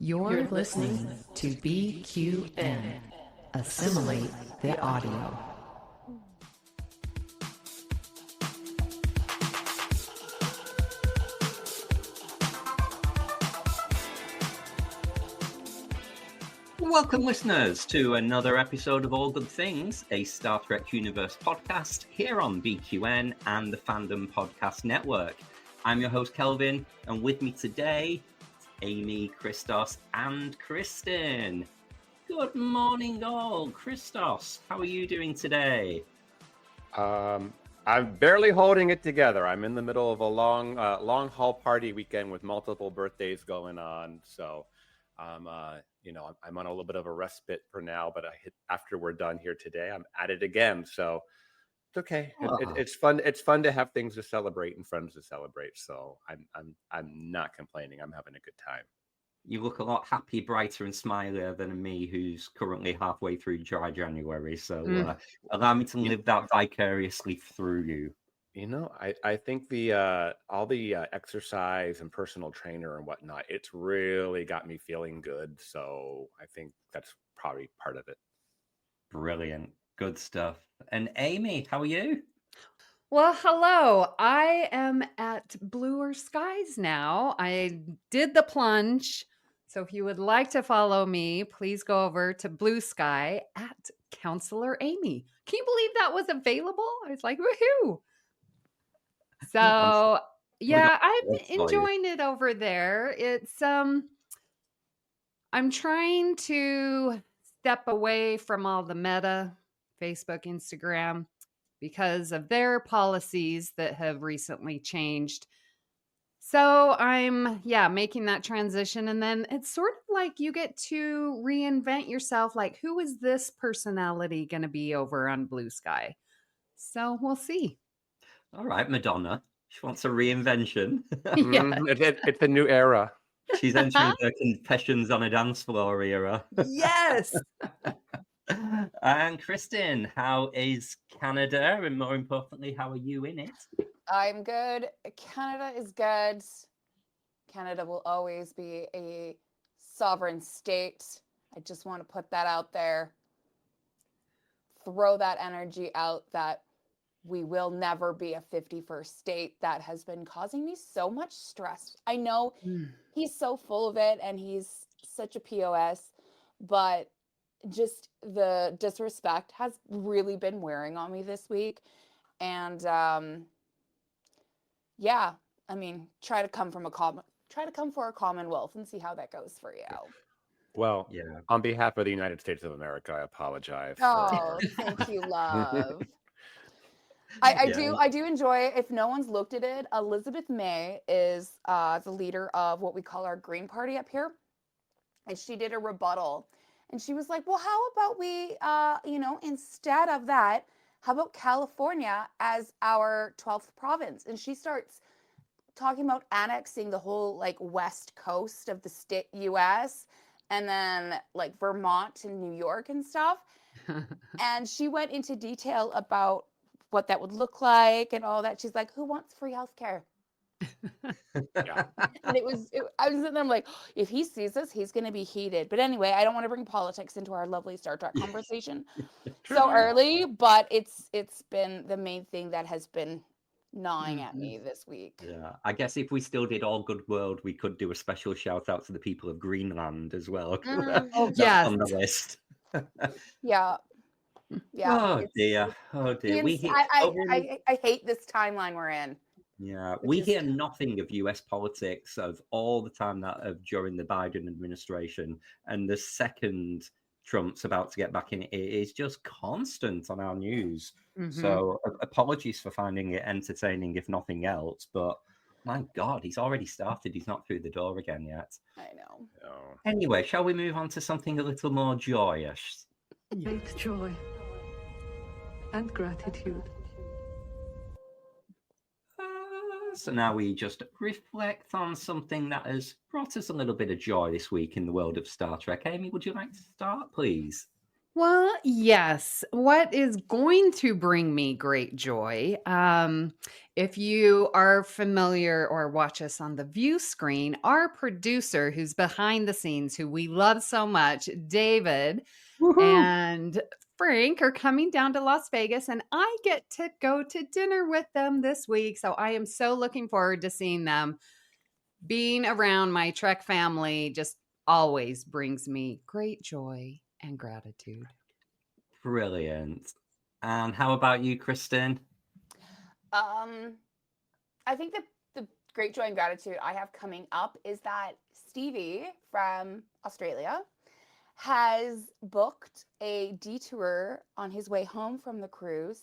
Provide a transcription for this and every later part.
You're listening to BQN. Assimilate the audio. Welcome, listeners, to another episode of All Good Things, a Star Trek Universe podcast here on BQN and the Fandom Podcast Network. I'm your host, Kelvin, and with me today, Amy, Christos, and Kristin. Good morning, all. Christos, how are you doing today? I'm barely holding it together. I'm in the middle of a long haul party weekend with multiple birthdays going on, so I'm on a little bit of a respite for now. But after we're done here today, I'm at it again. So it's okay. It's fun. It's fun to have things to celebrate and friends to celebrate. So I'm not complaining. I'm having a good time. You look a lot happy, brighter, and smilier than me, who's currently halfway through dry January. So allow me to live that vicariously through you. You know, I think all the exercise and personal trainer and whatnot, it's really got me feeling good. So I think that's probably part of it. Brilliant. Good stuff. And Amy, how are you? Well, hello. I am at bluer skies now. I did the plunge. So if you would like to follow me, please go over to Bluesky at Counselor Amy. Can you believe that was available? I was like, woohoo. So yeah, I'm enjoying it over there. It's I'm trying to step away from all the meta, Facebook, Instagram, because of their policies that have recently changed. So I'm making that transition, and then it's sort of like you get to reinvent yourself. Like, who is this personality going to be over on Bluesky? So we'll see. All right, Madonna. She wants a reinvention. It's a new era. She's entering the Confessions on a Dance Floor era. Yes. And Kristin, how is Canada? And more importantly, how are you in it? I'm good. Canada is good. Canada will always be a sovereign state. I just want to put that out there. Throw that energy out that we will never be a 51st state. That has been causing me so much stress. I know he's so full of it and he's such a POS, but just the disrespect has really been wearing on me this week. And I mean, try to come for a commonwealth and see how that goes for you. Well, on behalf of the United States of America, I apologize. Thank you, love. I do enjoy, if no one's looked at it, Elizabeth May is the leader of what we call our Green Party up here. And she did a rebuttal. And she was like, well, how about we, instead of that, how about California as our 12th province? And she starts talking about annexing the whole west coast of the state US and then Vermont and New York and stuff. And she went into detail about what that would look like and all that. She's like, who wants free healthcare? And I was sitting there, I'm like, if he sees this, he's going to be heated. But anyway, I don't want to bring politics into our lovely Star Trek conversation so early, but it's been the main thing that has been gnawing at me this week. Yeah, I guess if we still did All Good World, we could do a special shout out to the people of Greenland as well. Oh, yes. On the list. Yeah. Oh dear. I hate this timeline we're in. Yeah, we hear nothing of US politics of all the time during the Biden administration, and the second Trump's about to get back in, it is just constant on our news. So apologies for finding it entertaining, if nothing else. But my God, he's already started. He's not through the door again yet. I know. Anyway, shall we move on to something a little more joyous? With joy and gratitude. So now we just reflect on something that has brought us a little bit of joy this week in the world of Star Trek. Amy, would you like to start, please? Well, yes. What is going to bring me great joy? If you are familiar or watch us on the view screen, our producer who's behind the scenes, who we love so much, David Woohoo! and Frank are coming down to Las Vegas, and I get to go to dinner with them this week. So I am so looking forward to seeing them. Being around my Trek family just always brings me great joy and gratitude. Brilliant. And how about you, Kristin? I think the great joy and gratitude I have coming up is that Stevie from Australia has booked a detour on his way home from the cruise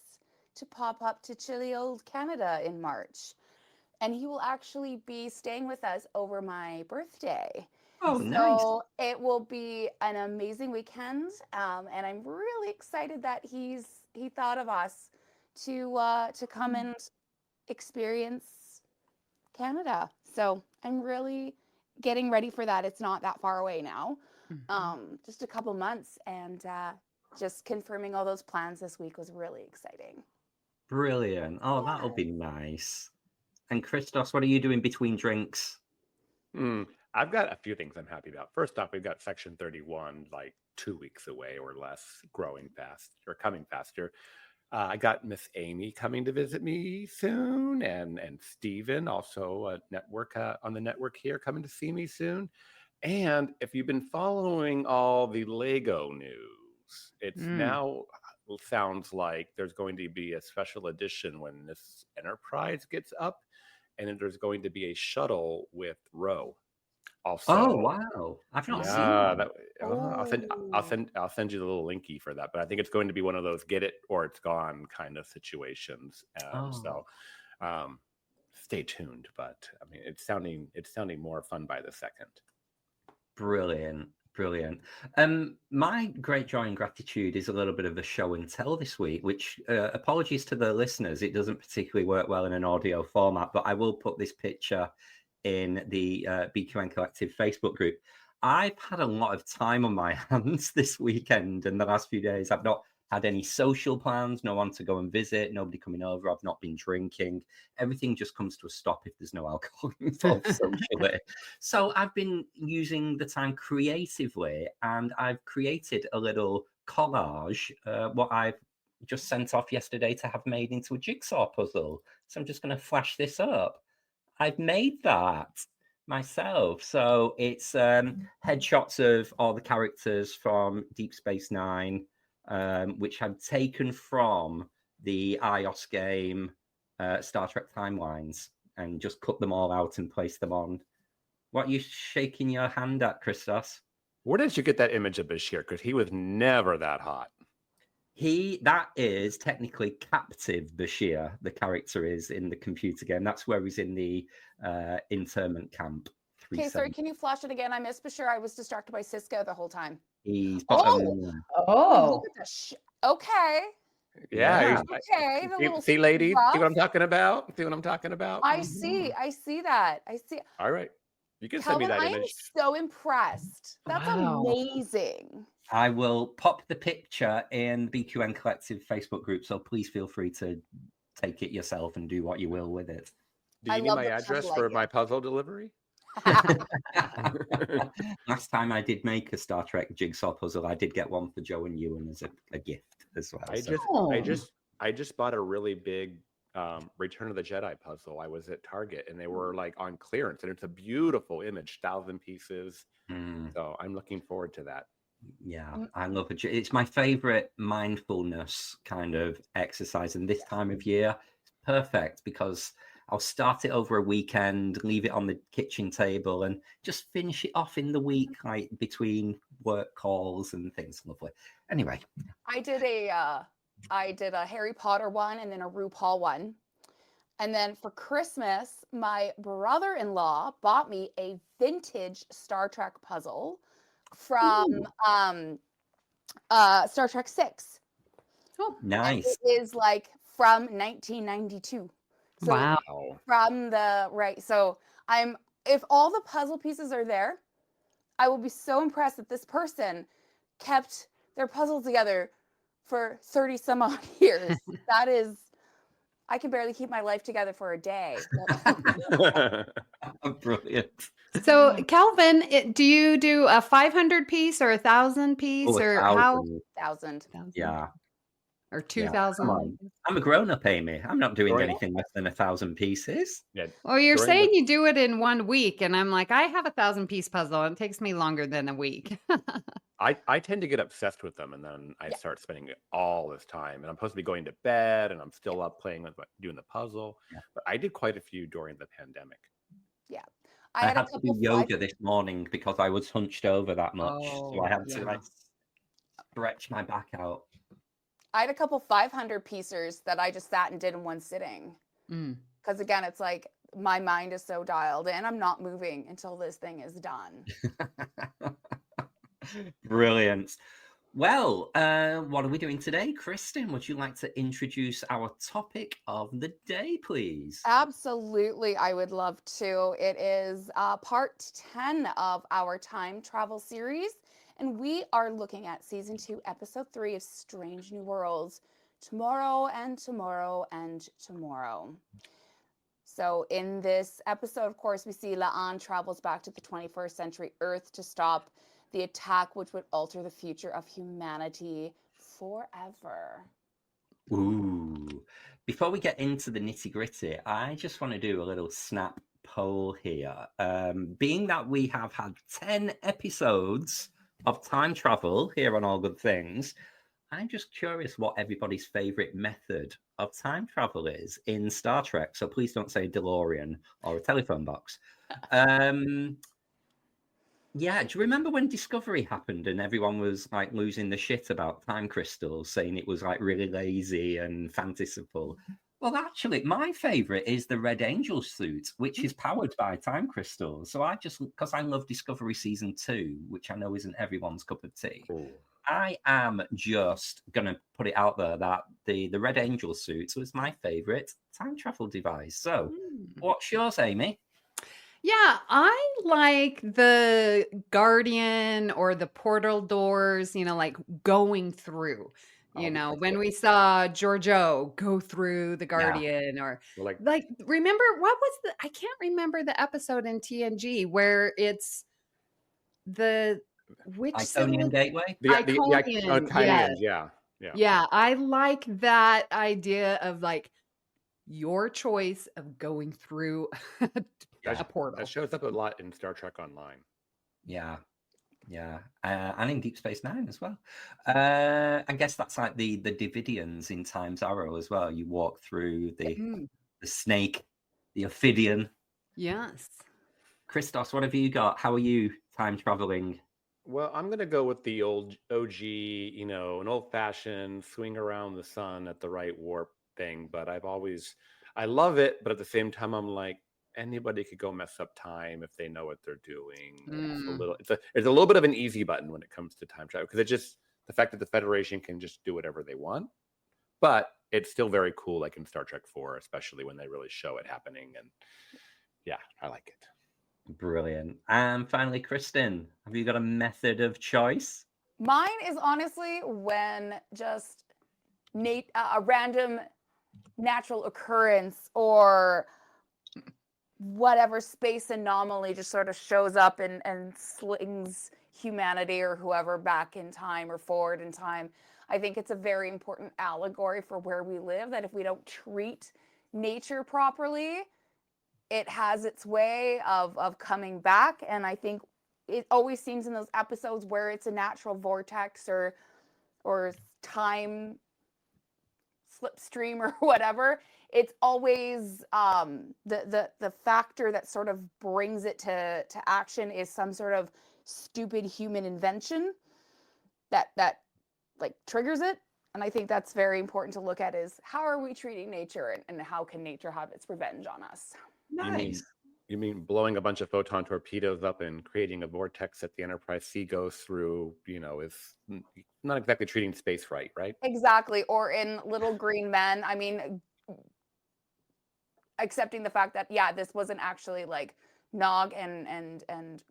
to pop up to chilly old Canada in March. And he will actually be staying with us over my birthday. Oh, nice. So it will be an amazing weekend, and I'm really excited that he thought of us to come and experience Canada. So I'm really getting ready for that. It's not that far away now, just a couple months, and just confirming all those plans this week was really exciting. Brilliant. Oh, that'll be nice. And Christos, what are you doing between drinks? I've got a few things I'm happy about. First off, we've got Section 31 like 2 weeks away or less, growing fast or coming faster. I got Miss Amy coming to visit me soon, and Steven, also a network on the network here, coming to see me soon. And if you've been following all the Lego news, it's now sounds like there's going to be a special edition when this Enterprise gets up, and then there's going to be a shuttle with Ro. Also, Oh wow! I've not seen that. I'll send you the little linky for that. But I think it's going to be one of those get it or it's gone kind of situations. So stay tuned. But I mean, it's sounding more fun by the second. Brilliant. My great joy and gratitude is a little bit of a show and tell this week, which apologies to the listeners, it doesn't particularly work well in an audio format, but I will put this picture in the BQN Collective Facebook group. I've had a lot of time on my hands this weekend and the last few days. I've not had any social plans, no one to go and visit, nobody coming over. I've not been drinking. Everything just comes to a stop if there's no alcohol involved socially. So I've been using the time creatively, and I've created a little collage, what I've just sent off yesterday to have made into a jigsaw puzzle. So I'm just going to flash this up. I've made that myself. So it's headshots of all the characters from Deep Space Nine, which I've taken from the iOS game Star Trek Timelines, and just cut them all out and placed them on. What are you shaking your hand at, Christos? Where did you get that image of Bashir? Because he was never that hot. That is technically Captive Bashir, the character is in the computer game. That's where he's in the internment camp. Okay, sorry, can you flash it again? I missed Bashir. I was distracted by Cisco the whole time. He's look at this. Okay. Yeah. Okay. See, ladies, see what I'm talking about? I see that. All right. You can send me that image. I am so impressed. That's amazing. I will pop the picture in the BQN Collective Facebook group, so please feel free to take it yourself and do what you will with it. Do you need my address for my puzzle delivery? Last time I did make a Star Trek jigsaw puzzle, I did get one for Joe and Ewan as a gift as well. I just bought a really big Return of the Jedi puzzle. I was at Target and they were like on clearance, and it's a beautiful image, 1,000 pieces. So I'm looking forward to that. Yeah, I love it. It's my favorite mindfulness kind of exercise, and this time of year it's perfect because I'll start it over a weekend, leave it on the kitchen table, and just finish it off in the week, like between work calls and things. Lovely. Anyway, I did a Harry Potter one and then a RuPaul one. And then for Christmas, my brother-in-law bought me a vintage Star Trek puzzle from Star Trek 6. Oh, nice. And it is like from 1992. So wow. From the right. So if all the puzzle pieces are there, I will be so impressed that this person kept they're puzzled together for 30 some odd years. That is, I can barely keep my life together for a day. Brilliant. So, Kelvin, do you do a 500 piece or 1,000 piece Oh, or how? 1,000. Yeah. Or Yeah. 2,000? Come on. I'm a grown-up, Amy. I'm not doing Right. anything less than 1,000 pieces. Yeah. Well, you're During saying the- you do it in 1 week, and I'm like, I have 1,000-piece puzzle, and it takes me longer than a week. I tend to get obsessed with them, and then I start spending all this time. And I'm supposed to be going to bed, and I'm still up playing with doing the puzzle. Yeah. But I did quite a few during the pandemic. Yeah. I had to do yoga this morning because I was hunched over that much. So I had to like stretch my back out. I had a couple 500 piecers that I just sat and did in one sitting. Because again, it's like my mind is so dialed in. I'm not moving until this thing is done. Brilliant. Well, what are we doing today? Kristin, would you like to introduce our topic of the day, please? Absolutely, I would love to. It is part 10 of our time travel series, and we are looking at season 2, episode 3 of Strange New Worlds, Tomorrow and Tomorrow and Tomorrow. So in this episode, of course, we see La'an travels back to the 21st century Earth to stop the attack which would alter the future of humanity forever. Ooh. Before we get into the nitty-gritty, I just want to do a little snap poll here. Being that we have had 10 episodes of time travel here on All Good Things, I'm just curious what everybody's favorite method of time travel is in Star Trek. So please don't say DeLorean or a telephone box. Yeah, do you remember when Discovery happened and everyone was like losing the shit about time crystals, saying it was like really lazy and fanciful? Well, actually, my favorite is the Red Angel suit, which is powered by time crystals. So because I love Discovery season 2, which I know isn't everyone's cup of tea. Ooh. I am just going to put it out there that the Red Angel suit was my favorite time travel device. So what's yours, Amy? Yeah, I like the Guardian or the portal doors, like going through. When we saw Giorgio go through the Guardian or like remember what was I can't remember the episode in TNG where it's the Iconian Gateway? The Iconians, yeah. Yeah, I like that idea of like your choice of going through a portal. That shows up a lot in Star Trek Online. Yeah. And in Deep Space Nine as well. I guess that's like the Davidians in Time's Arrow as well. You walk through the snake, the Ophidian. Yes. Christos, what have you got? How are you time traveling? Well, I'm going to go with the old OG, an old-fashioned swing around the sun at the right warp thing. But I love it. But at the same time, I'm like, anybody could go mess up time if they know what they're doing. It's a little bit of an easy button when it comes to time travel, because the fact that the Federation can just do whatever they want, but it's still very cool, like in Star Trek 4, especially when they really show it happening. And yeah, I like it. Brilliant. And finally, Kristin, have you got a method of choice? Mine is honestly when just a random natural occurrence or whatever space anomaly just sort of shows up and slings humanity or whoever back in time or forward in time. I think it's a very important allegory for where we live, that if we don't treat nature properly, it has its way of coming back. And I think it always seems in those episodes where it's a natural vortex or time slipstream or whatever, it's always the factor that sort of brings it to action is some sort of stupid human invention that like triggers it. And I think that's very important to look at, is how are we treating nature and how can nature have its revenge on us? Nice. You mean blowing a bunch of photon torpedoes up and creating a vortex that the Enterprise C goes through, is not exactly treating space right? Exactly. Or in Little Green Men, I mean, accepting the fact that, this wasn't actually like Nog and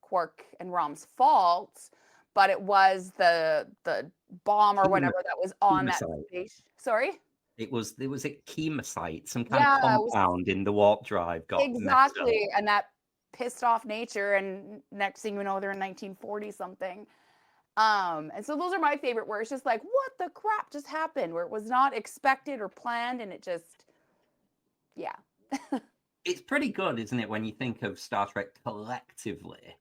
Quark and Rom's fault, but it was the bomb or whatever that was on that space. Sorry? There was a chemosite, some kind Yeah, of compound in the warp drive got messed up. exactly, and that pissed off nature, and next thing you know, they're in 1940 something. And so those are my favorite, where it's just like, what the crap just happened, where it was not expected or planned, and it just, yeah. It's pretty good, isn't it, when you think of Star Trek collectively,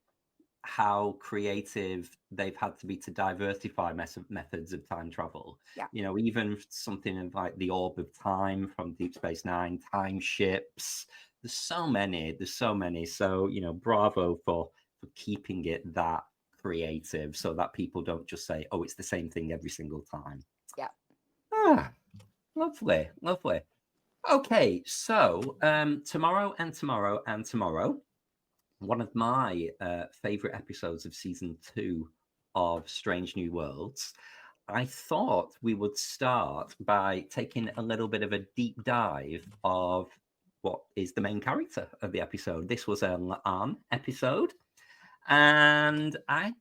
how creative they've had to be to diversify methods of time travel. Yeah. You know, even something like the Orb of Time from Deep Space Nine, time ships. There's so many. So, you know, bravo for keeping it that creative, so that people don't just say, oh, it's the same thing every single time. Yeah. Lovely. Okay, so tomorrow, one of my favorite episodes of season 2 of Strange New Worlds, I thought we would start by taking a little bit of a deep dive of what is the main character of the episode. This was a La'an episode, and I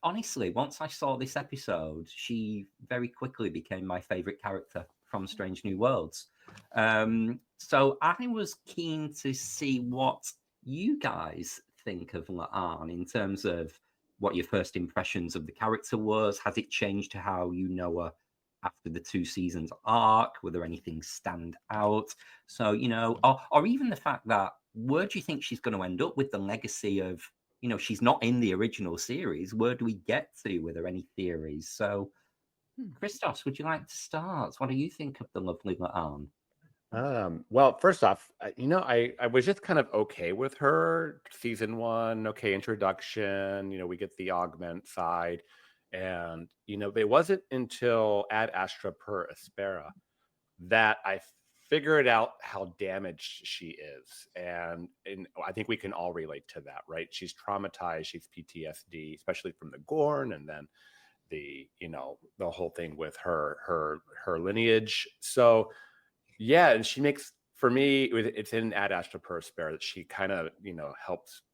honestly, once I saw this episode, she very quickly became my favorite character from Strange New Worlds. So I was keen to see what you guys think of La'an in terms of what your first impressions of the character was. Has it changed to how you know her after the 2 seasons arc? Were there anything stand out? So, you know, or even the fact that, where do you think she's going to end up with the legacy of, you know, she's not in the original series. Where do we get to? Were there any theories? So, Christos, would you like to start? What do you think of the lovely La'an? Well, first off, you know, I was just kind of okay with her. Season 1, okay, introduction, you know, we get the augment side. And, you know, it wasn't until Ad Astra per Aspera that I figured out how damaged she is. And I think we can all relate to that, right? She's traumatized, she's PTSD, especially from the Gorn, and then the, you know, the whole thing with her lineage. So yeah, and she makes, for me, it's in Ad Astra per Aspera that she kind of, you know,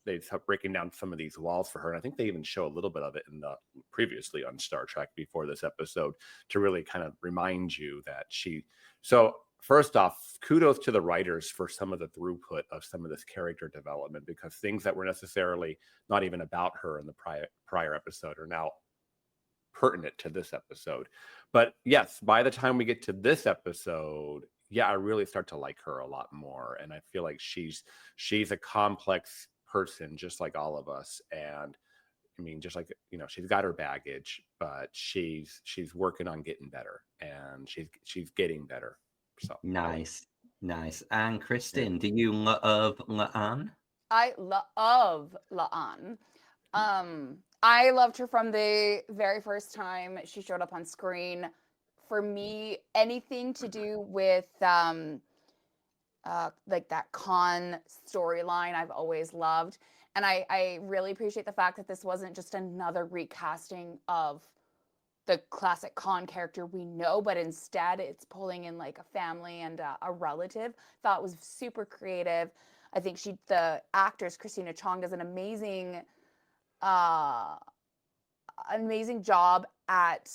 they help breaking down some of these walls for her. And I think they even show a little bit of it in the previously on Star Trek before this episode to really kind of remind you that so first off, kudos to the writers for some of the throughput of some of this character development, because things that were necessarily not even about her in the prior episode are now pertinent to this episode. But yes, by the time we get to this episode, yeah, I really start to like her a lot more. And I feel like she's a complex person, just like all of us. And I mean, just like, you know, she's got her baggage, but she's working on getting better, and she's getting better. So nice. And Kristin, do you love La'an? I love La'an. I loved her from the very first time she showed up on screen. For me, anything to do with like that con storyline, I've always loved. And I really appreciate the fact that this wasn't just another recasting of the classic con character we know, but instead it's pulling in like a family and a relative. Thought it was super creative. I think the actress Christina Chong does an amazing job at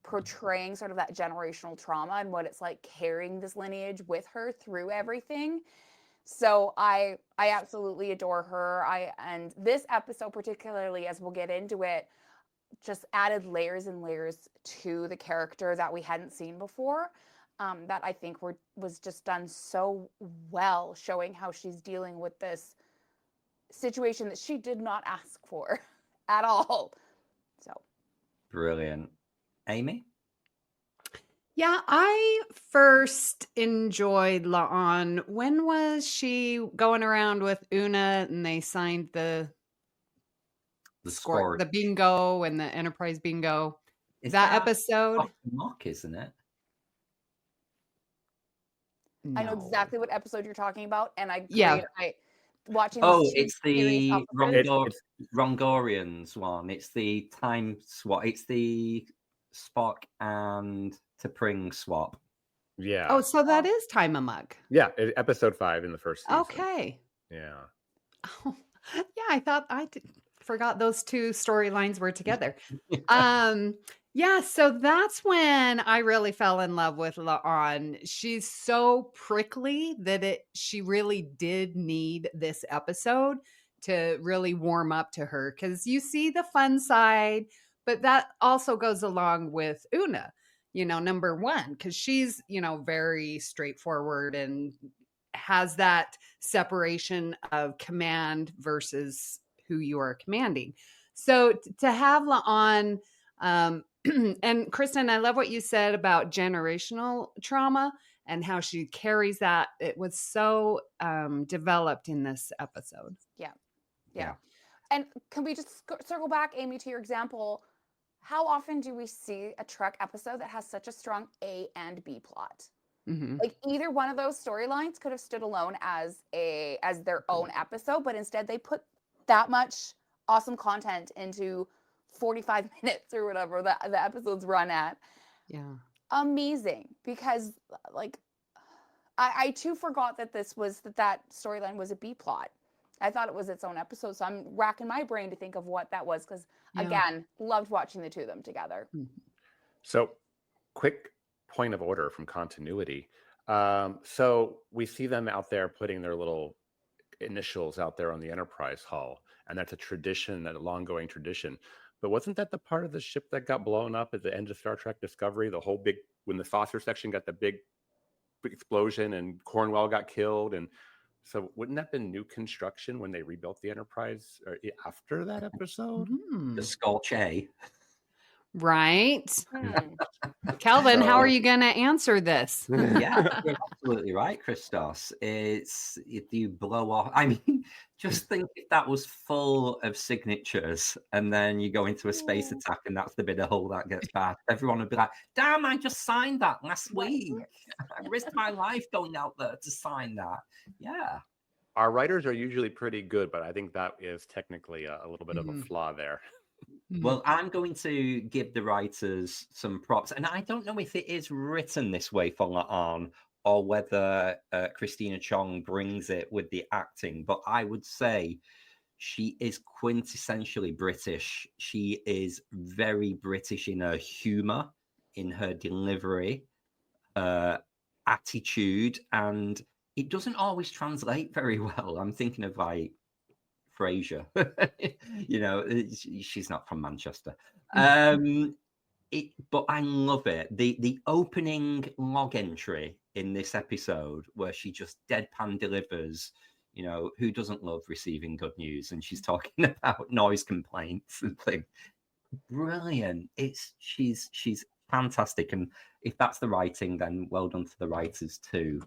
portraying sort of that generational trauma and what it's like carrying this lineage with her through everything. So I absolutely adore her. And this episode particularly, as we'll get into it, just added layers and layers to the character that we hadn't seen before, that I think was just done so well, showing how she's dealing with this situation that she did not ask for at all. So brilliant. Amy? Yeah, I first enjoyed La'an. When was she going around with Una and they signed the score, the bingo and the Enterprise bingo? Is that episode? Mock, isn't it? No. I know exactly what episode you're talking about, and watching. It's the Rongorians one. It's the time swap. It's the Spock and T'Pring swap. Yeah. Oh, so that is Time Amok. Yeah, episode 5 in the first season. Okay. Yeah. Oh, yeah, I thought forgot those two storylines were together. Yeah, so that's when I really fell in love with La'an. She's so prickly that she really did need this episode to really warm up to her, because you see the fun side, but that also goes along with Una, number one, because she's, very straightforward and has that separation of command versus who you are commanding. So to have La'an, and Kristin, I love what you said about generational trauma and how she carries that. It was so developed in this episode. Yeah. And can we just circle back, Amy, to your example? How often do we see a Trek episode that has such a strong A and B plot? Mm-hmm. Like either one of those storylines could have stood alone as their own episode, but instead they put that much awesome content into 45 minutes or whatever the episodes run at. Yeah. Amazing. Because like I too forgot that that storyline was a B plot. I thought it was its own episode. So I'm racking my brain to think of what that was, because again, loved watching the two of them together. So quick point of order from continuity. So we see them out there putting their little initials out there on the Enterprise hull, and that's a tradition, a long-going tradition. But wasn't that the part of the ship that got blown up at the end of Star Trek Discovery? The whole big, when the saucer section got the big explosion and Cornwell got killed, and so wouldn't that have been new construction when they rebuilt the Enterprise or after that episode? The Scorch A. Right. Kelvin, how are you going to answer this? Yeah, you're absolutely right, Christos. It's if you blow off. I mean, just think if that was full of signatures and then you go into a space attack and that's the bit of hull that gets bad. Everyone would be like, damn, I just signed that last week. I risked my life going out there to sign that. Yeah. Our writers are usually pretty good, but I think that is technically a little bit of a flaw there. Well, I'm going to give the writers some props, and I don't know if it is written this way for La'an or whether Christina Chong brings it with the acting, but I would say she is quintessentially British. She is very British in her humor, in her delivery, attitude, and it doesn't always translate very well. I'm thinking of like Frasier, she's not from Manchester. But I love it. The opening log entry in this episode where she just deadpan delivers, who doesn't love receiving good news? And she's talking about noise complaints and things. Brilliant. She's fantastic. And if that's the writing, then well done to the writers too.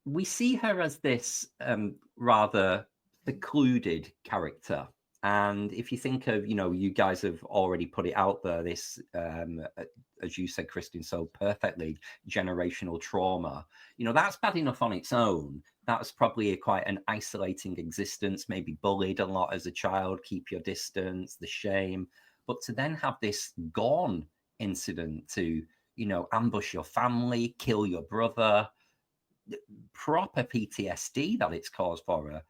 We see her as this rather secluded character. And if you think of, you guys have already put it out there, this, as you said, Kristin, so perfectly, generational trauma, that's bad enough on its own. That's probably quite an isolating existence, maybe bullied a lot as a child, keep your distance, the shame. But to then have this Gorn incident to, ambush your family, kill your brother, proper PTSD that it's caused for her.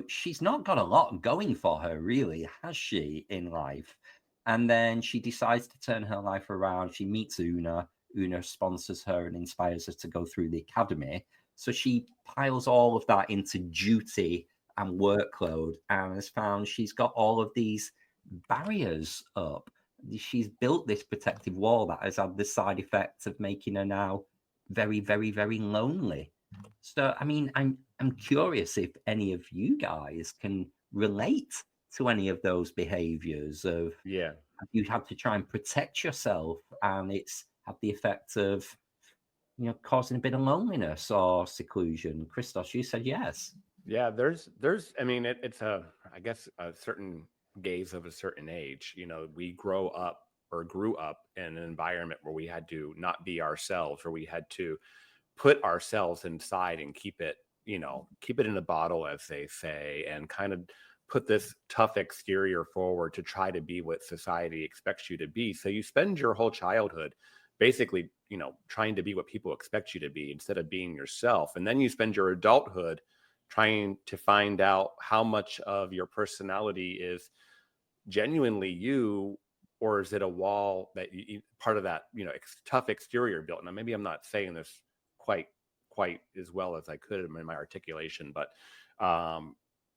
She's not got a lot going for her, really, has she, in life? And then she decides to turn her life around. She meets Una. Una sponsors her and inspires her to go through the academy. So she piles all of that into duty and workload and has found she's got all of these barriers up. She's built this protective wall that has had the side effect of making her now very, very, very lonely. So, I mean, I'm curious if any of you guys can relate to any of those behaviors of you have to try and protect yourself, and it's had the effect of causing a bit of loneliness or seclusion. Christos, you said yes. Yeah, there's I mean, it's a certain gaze of a certain age. We grew up in an environment where we had to not be ourselves, or we had to put ourselves inside and keep it in a bottle, as they say, and kind of put this tough exterior forward to try to be what society expects you to be. So you spend your whole childhood basically, trying to be what people expect you to be instead of being yourself. And then you spend your adulthood trying to find out how much of your personality is genuinely you, or is it a wall that part of that, tough exterior built? Now, maybe I'm not saying this quite as well as I could in my articulation, but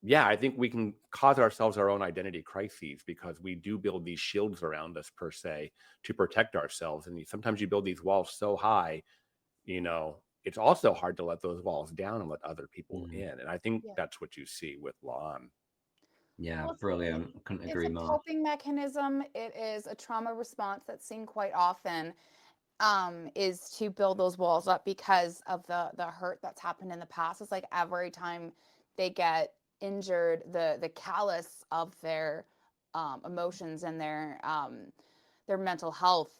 yeah, I think we can cause ourselves our own identity crises because we do build these shields around us, per se, to protect ourselves. And sometimes you build these walls so high, it's also hard to let those walls down and let other people in. And I think that's what you see with Lon. Yeah, brilliant. I couldn't agree more. It's a coping mechanism. It is a trauma response that's seen quite often, is to build those walls up because of the hurt that's happened in the past. It's like every time they get injured, the callus of their emotions and their mental health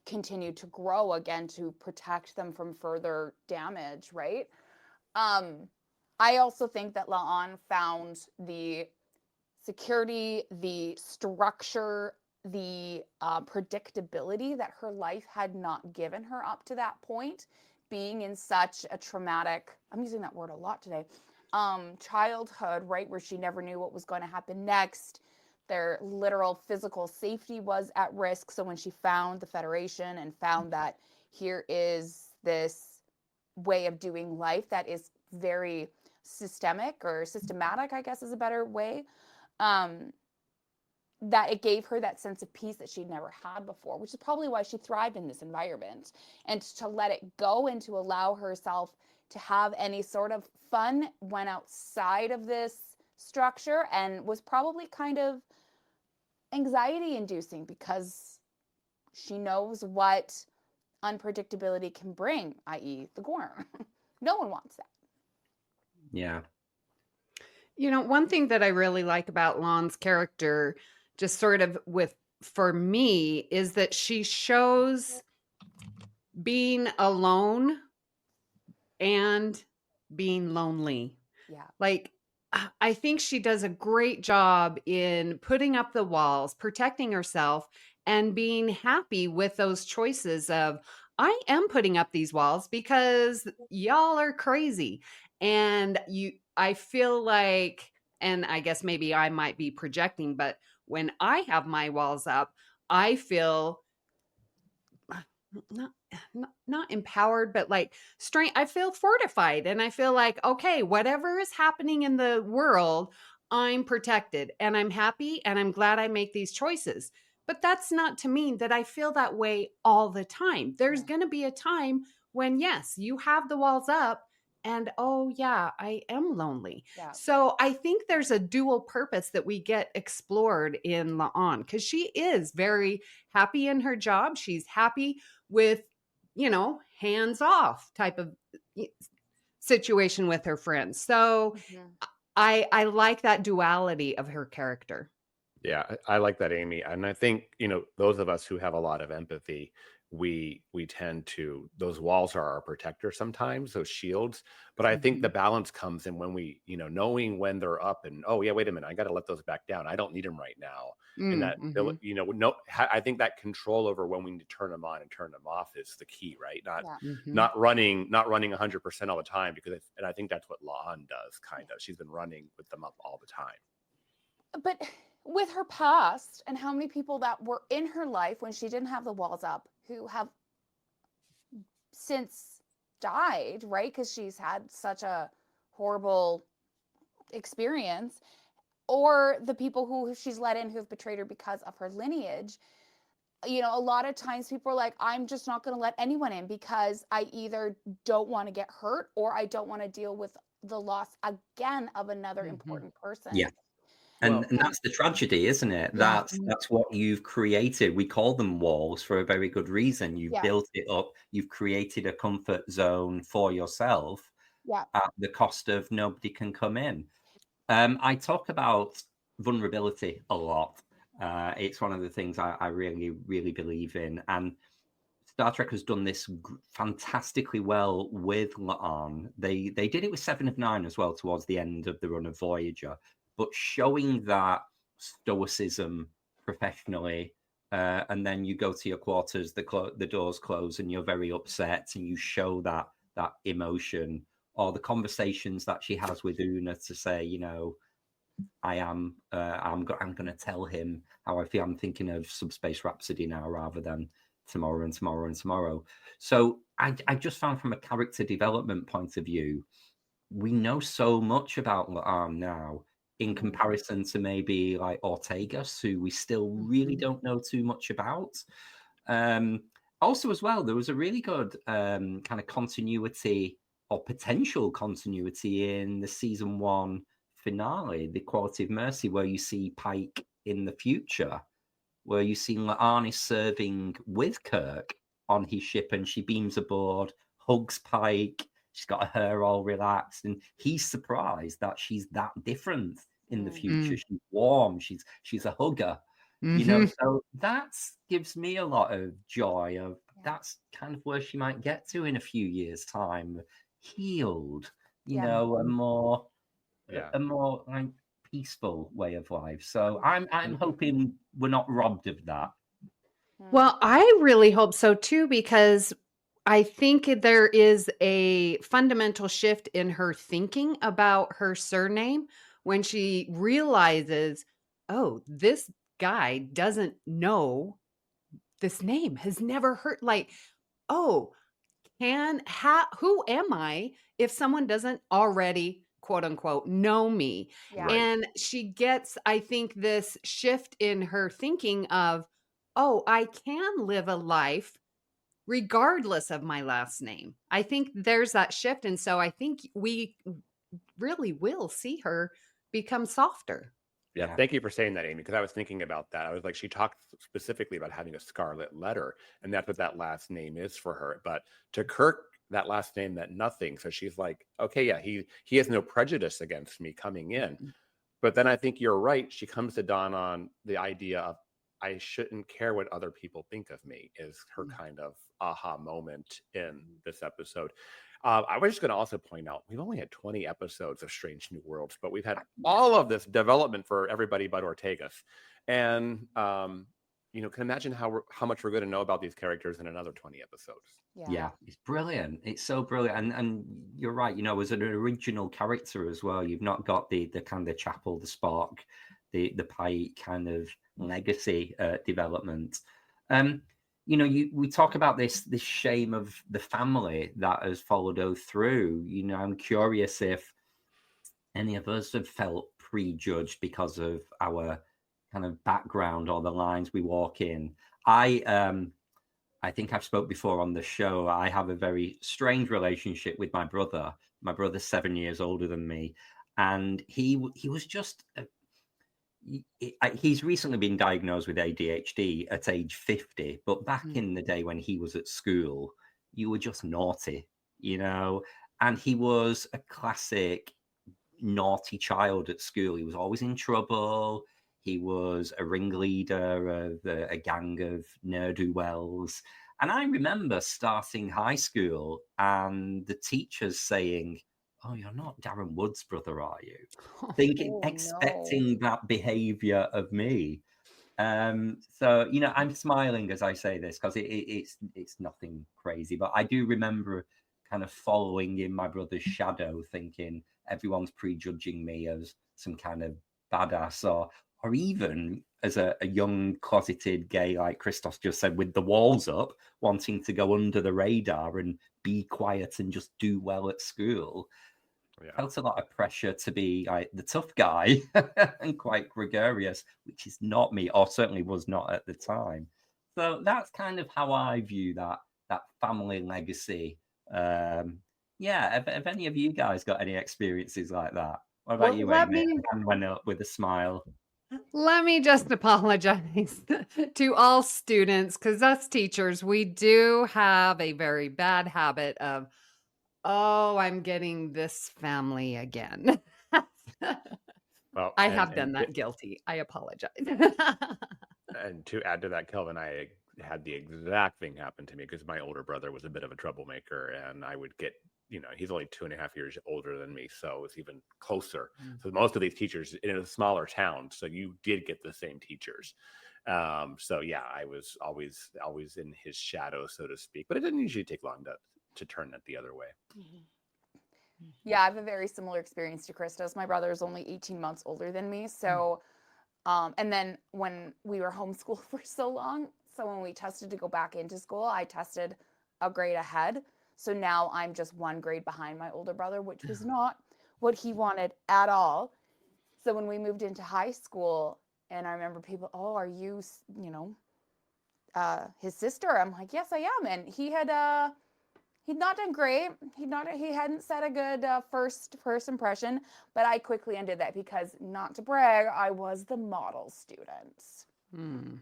continue to grow again to protect them from further damage, right? I also think that La'an found the security, the structure, the predictability that her life had not given her up to that point, being in such a traumatic, I'm using that word a lot today, childhood, right, where she never knew what was going to happen next. Their literal physical safety was at risk. So when she found the Federation and found that here is this way of doing life that is very systematic, I guess is a better way, that it gave her that sense of peace that she'd never had before, which is probably why she thrived in this environment. And to let it go and to allow herself to have any sort of fun went outside of this structure and was probably kind of anxiety inducing because she knows what unpredictability can bring, i.e. the gore. No one wants that. Yeah. One thing that I really like about Lon's character, just sort of for me, is that she shows being alone and being lonely. Yeah. Like, I think she does a great job in putting up the walls, protecting herself, and being happy with those choices of, I am putting up these walls because y'all are crazy. And I feel like, and I guess maybe I might be projecting, but when I have my walls up, I feel not empowered, but like strength. I feel fortified, and I feel like, okay, whatever is happening in the world, I'm protected and I'm happy and I'm glad I make these choices. But that's not to mean that I feel that way all the time. There's going to be a time when, yes, you have the walls up and, oh yeah, I am lonely. Yeah. So I think there's a dual purpose that we get explored in La'an, because she is very happy in her job. She's happy with, hands off type of situation with her friends. So I like that duality of her character. Yeah, I like that, Amy. And I think, those of us who have a lot of empathy, we tend to, those walls are our protector sometimes, those shields. But I think the balance comes in when we, knowing when they're up and, oh yeah, wait a minute, I got to let those back down. I don't need them right now. And that, I think that control over when we need to turn them on and turn them off is the key, right? Not running 100% all the time, and I think that's what La'an does, kind of. She's been running with them up all the time. But with her past and how many people that were in her life when she didn't have the walls up who have since died, right? Because she's had such a horrible experience, or the people who she's let in who have betrayed her because of her lineage. A lot of times people are like, I'm just not going to let anyone in because I either don't want to get hurt or I don't want to deal with the loss again of another important person. Yeah. And that's the tragedy, isn't it? That's what you've created. We call them walls for a very good reason. You've built it up. You've created a comfort zone for yourself at the cost of nobody can come in. I talk about vulnerability a lot. It's one of the things I really, really believe in. And Star Trek has done this fantastically well with La'an. They did it with 7 of 9 as well towards the end of the run of Voyager. But showing that stoicism professionally, and then you go to your quarters, the doors close, and you're very upset, and you show that emotion or the conversations that she has with Una to say, you know, I'm going to tell him how I feel. I'm thinking of Subspace Rhapsody now rather than Tomorrow and Tomorrow and Tomorrow. So I just found, from a character development point of view, we know so much about La'an now in comparison to maybe like Ortegas, who we still really don't know too much about. Also, as well, there was a really good kind of continuity or potential continuity in the season 1 finale, The Quality of Mercy, where you see Pike in the future, where you see La'an is serving with Kirk on his ship, and she beams aboard, hugs Pike. She's got her hair all relaxed, and he's surprised that she's that different in the future. She's warm. She's a hugger. You know, so that gives me a lot of joy of that's kind of where she might get to in a few years' time, healed, you know, a more like peaceful way of life. So I'm hoping we're not robbed of that. Well, I really hope so too, because I think there is a fundamental shift in her thinking about her surname when she realizes, oh, this guy doesn't know this name, has never heard, like, oh, who am I if someone doesn't already, quote unquote, know me? Yeah. Right. And she gets, I think, this shift in her thinking of, oh, I can live a life regardless of my last name. I think there's that shift. And so I think we really will see her become softer. Yeah, thank you for saying that, Amy, because I was thinking about that. I was like, she talked specifically about having a scarlet letter, and that's what that last name is for her. But to Kirk, that last name meant nothing. So she's like, okay, yeah, he has no prejudice against me coming in. But then I think you're right. She comes to dawn on the idea of, I shouldn't care what other people think of me, is her kind of aha moment in this episode. I was just going to also point out, we've only had 20 episodes of Strange New Worlds, but we've had all of this development for everybody but Ortegas. And, you know, can imagine how much we're going to know about these characters in another 20 episodes. Yeah, it's brilliant. It's so brilliant. And you're right, you know, as an original character as well, you've not got the kind of Chapel, the Spock, the Pike kind of legacy development. You know, we talk about this shame of the family that has followed us through. You know, I'm curious if any of us have felt prejudged because of our kind of background or the lines we walk in. I think I've spoke before on the show. I have a very strange relationship with my brother. My brother's 7 years older than me, and he was just. He's recently been diagnosed with ADHD at age 50, but back in the day when he was at school, you were just naughty, you know, and he was a classic naughty child at school. He was always in trouble. He was a ringleader of a gang of ne'er-do-wells. And I remember starting high school and the teachers saying, "Oh, you're not Darren Wood's brother, are you?" Expecting that behavior of me. So, you know, I'm smiling as I say this because it's nothing crazy, but I do remember kind of following in my brother's shadow, thinking everyone's prejudging me as some kind of badass, or even as a young closeted gay, like Christos just said, with the walls up, wanting to go under the radar and be quiet and just do well at school. Felt a lot of pressure to be like the tough guy and quite gregarious, which is not me, or certainly was not at the time. So that's kind of how I view that family legacy. Have any of you guys got any experiences like that? What about you, Amy? And went up with a smile. Let me just apologize to all students, because us teachers, we do have a very bad habit of, oh, I'm getting this family again. Well, I have done that. Guilty. I apologize. And to add to that, Kelvin, I had the exact thing happen to me because my older brother was a bit of a troublemaker, and I would get, you know, he's only 2.5 years older than me, so it's even closer. So most of these teachers in a smaller town, so you did get the same teachers. So yeah, I was always in his shadow, so to speak, but it didn't usually take long to turn it the other way. Yeah, I have a very similar experience to Christos. My brother is only 18 months older than me. So, and then when we were homeschooled for so long, so when we tested to go back into school, I tested a grade ahead. So now I'm just one grade behind my older brother, which was not what he wanted at all. So when we moved into high school, and I remember people, oh, are you, his sister? I'm like, yes, I am. And he'd not done great. He hadn't set a good first impression, but I quickly ended that because, not to brag, I was the model student.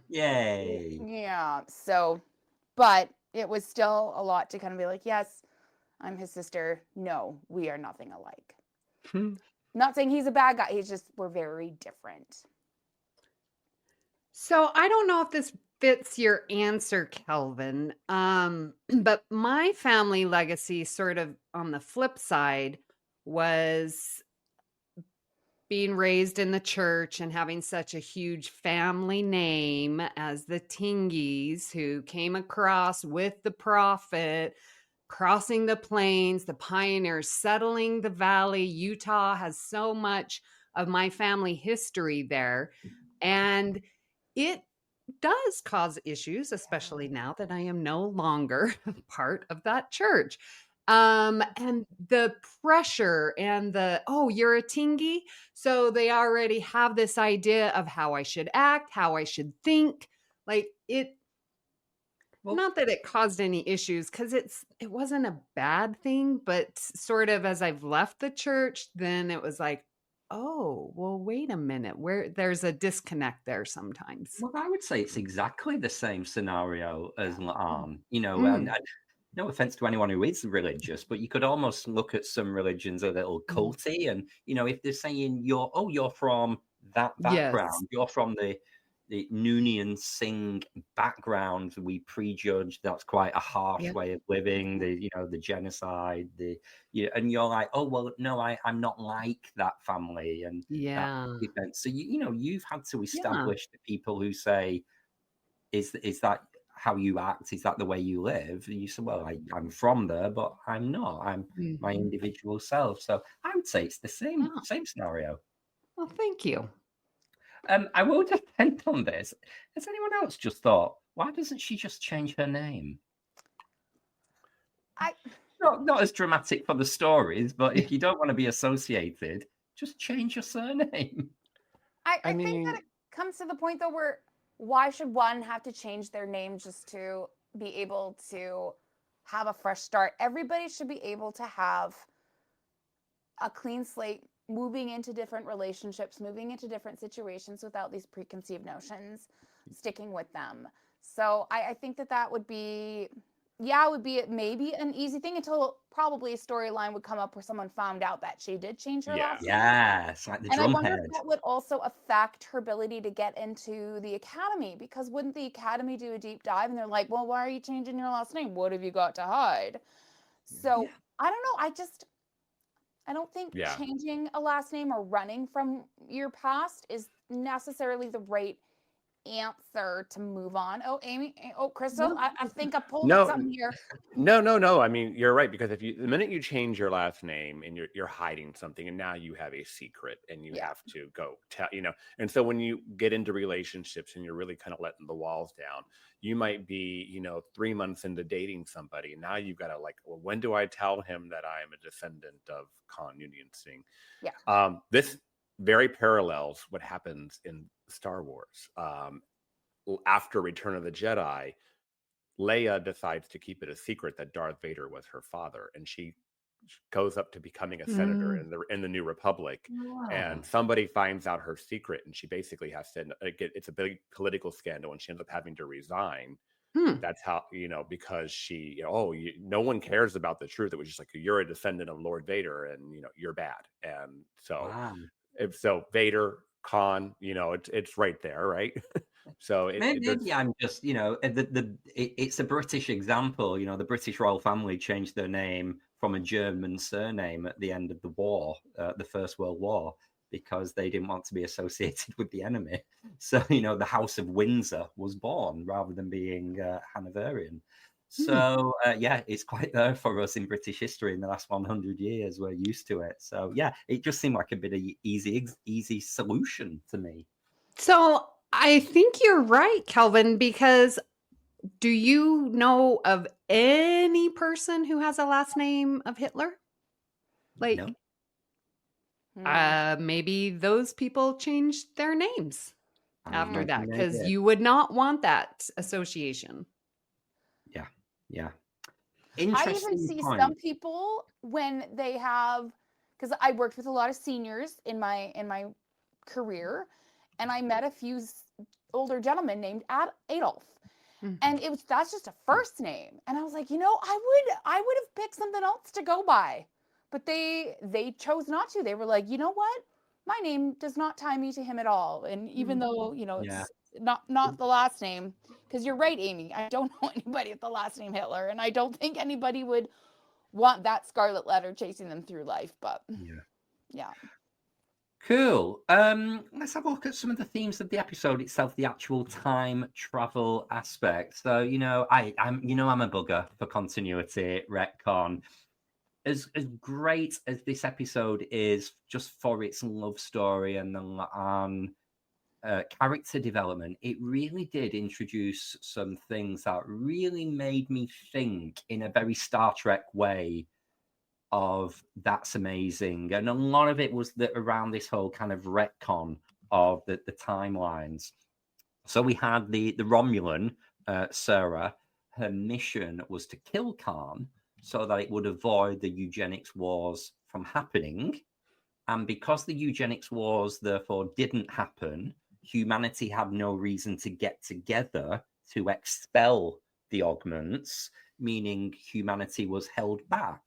Yay. Yeah. So, but it was still a lot to kind of be like, yes, I'm his sister. No, we are nothing alike. Not saying he's a bad guy. He's just, we're very different. So I don't know if this fits your answer, Kelvin. But my family legacy, sort of on the flip side, was being raised in the church and having such a huge family name as the Tingies, who came across with the prophet, crossing the plains, the pioneers, settling the valley. Utah has so much of my family history there. And it does cause issues, especially now that I am no longer part of that church. And the pressure and oh, you're a Tingy. So they already have this idea of how I should act, how I should think. Like not that it caused any issues, because it wasn't a bad thing, but sort of as I've left the church, then it was like, oh, well, wait a minute, where there's a disconnect there sometimes. Well, I would say it's exactly the same scenario as and no offense to anyone who is religious, but you could almost look at some religions a little culty, and if they're saying you're from that background, you're from the Noonian Singh background, we prejudge that's quite a harsh way of living, the genocide, and you're like, oh well, no, I'm not like that family, and that event. So you've had to establish the people who say, is that how you act? Is that the way you live? And you say, well, I'm from there, but I'm not. I'm my individual self. So I would say it's the same scenario. Well, thank you. I will depend on this. Has anyone else just thought, why doesn't she just change her name? Not as dramatic for the stories, but if you don't want to be associated, just change your surname. I think that it comes to the point, though, where why should one have to change their name just to be able to have a fresh start? Everybody should be able to have a clean slate, moving into different relationships, moving into different situations without these preconceived notions sticking with them. So I think that would be, it would be maybe an easy thing until probably a storyline would come up where someone found out that she did change her last name. Yes, like the drumhead. And I wonder if that would also affect her ability to get into the academy, because wouldn't the academy do a deep dive and they're like, well, why are you changing your last name? What have you got to hide? So I don't know. I don't think changing a last name or running from your past is necessarily the right answer to move on. Oh, Amy. Oh, Crystal. I think I pulled something here. No. I mean, you're right, because the minute you change your last name and you're hiding something, and now you have a secret, and you have to go tell, and so when you get into relationships and you're really kind of letting the walls down, you might be, 3 months into dating somebody, and now you've got to well, when do I tell him that I am a descendant of Khan Noonien Singh? This very parallels what happens in Star Wars. After Return of the Jedi, Leia decides to keep it a secret that Darth Vader was her father, and she goes up to becoming a senator in the New Republic. And somebody finds out her secret, and she basically has to it's a big political scandal, and she ends up having to resign. That's how, because she, no one cares about the truth. It was just like, you're a descendant of Lord Vader, and you're bad. And so so Vader, Khan, it's right there, right? So maybe I'm just, it's a British example. The British royal family changed their name from a German surname at the end of the war, the First World War, because they didn't want to be associated with the enemy. So, the House of Windsor was born rather than being Hanoverian. So, yeah, it's quite there for us in British history in the last 100 years. We're used to it. So, yeah, it just seemed like a bit of easy solution to me. So I think you're right, Kelvin, because do you know of any person who has a last name of Hitler? Like, No. maybe those people changed their names after that, Maybe they because did. you would not want that association. Yeah. I even Interesting see point. some people when they have, because I worked with a lot of seniors in my career, and I met a few older gentlemen named Adolf, and that's just a first name, and I was like, I would have picked something else to go by, but they chose not to. They were like, you know what, my name does not tie me to him at all, and even though it's not the last name, because you're right, Amy, I don't know anybody with the last name Hitler, and I don't think anybody would want that scarlet letter chasing them through life, but yeah. Cool. Let's have a look at some of the themes of the episode itself, the actual time travel aspect. So, I'm a bugger for continuity, retcon. As great as this episode is just for its love story and character development, it really did introduce some things that really made me think in a very Star Trek way of that's amazing. And a lot of it was around this whole kind of retcon of the timelines. So we had the Romulan, Sarah, her mission was to kill Khan so that it would avoid the eugenics wars from happening. And because the eugenics wars therefore didn't happen, humanity had no reason to get together to expel the augments, meaning humanity was held back.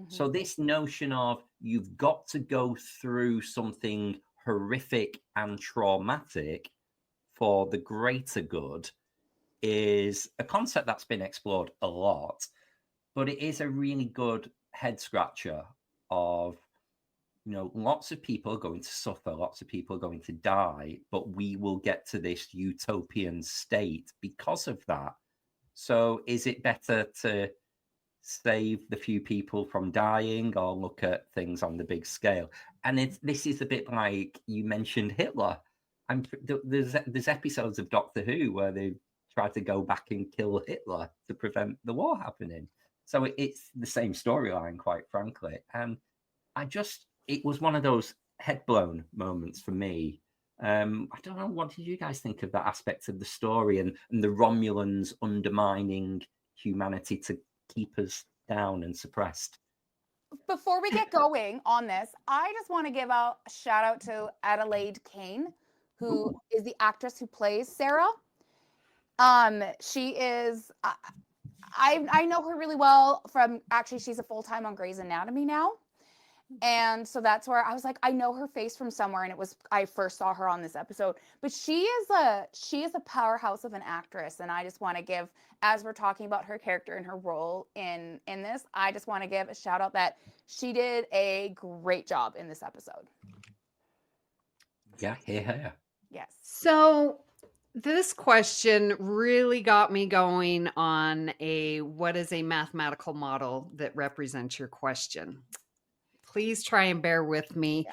So this notion of you've got to go through something horrific and traumatic for the greater good is a concept that's been explored a lot, but it is a really good head scratcher of, lots of people are going to suffer, lots of people are going to die, but we will get to this utopian state because of that. So is it better to save the few people from dying or look at things on the big scale? And this is a bit like you mentioned Hitler. There's episodes of Doctor Who where they try to go back and kill Hitler to prevent the war happening. So it's the same storyline, quite frankly. And it was one of those head blown moments for me. I don't know, what did you guys think of that aspect of the story and the Romulans undermining humanity to keep us down and suppressed? Before we get going on this, I just want to give a shout out to Adelaide Kane, who is the actress who plays Sarah. She is, I know her really well from, actually, she's a full-time on Grey's Anatomy now. And so that's where I was like, I know her face from somewhere, and I first saw her on this episode. But she is a powerhouse of an actress, and I just want to give, as we're talking about her character and her role in this, I just want to give a shout out that she did a great job in this episode. Yeah. Yes. So this question really got me going on what is a mathematical model that represents your question. Please try and bear with me.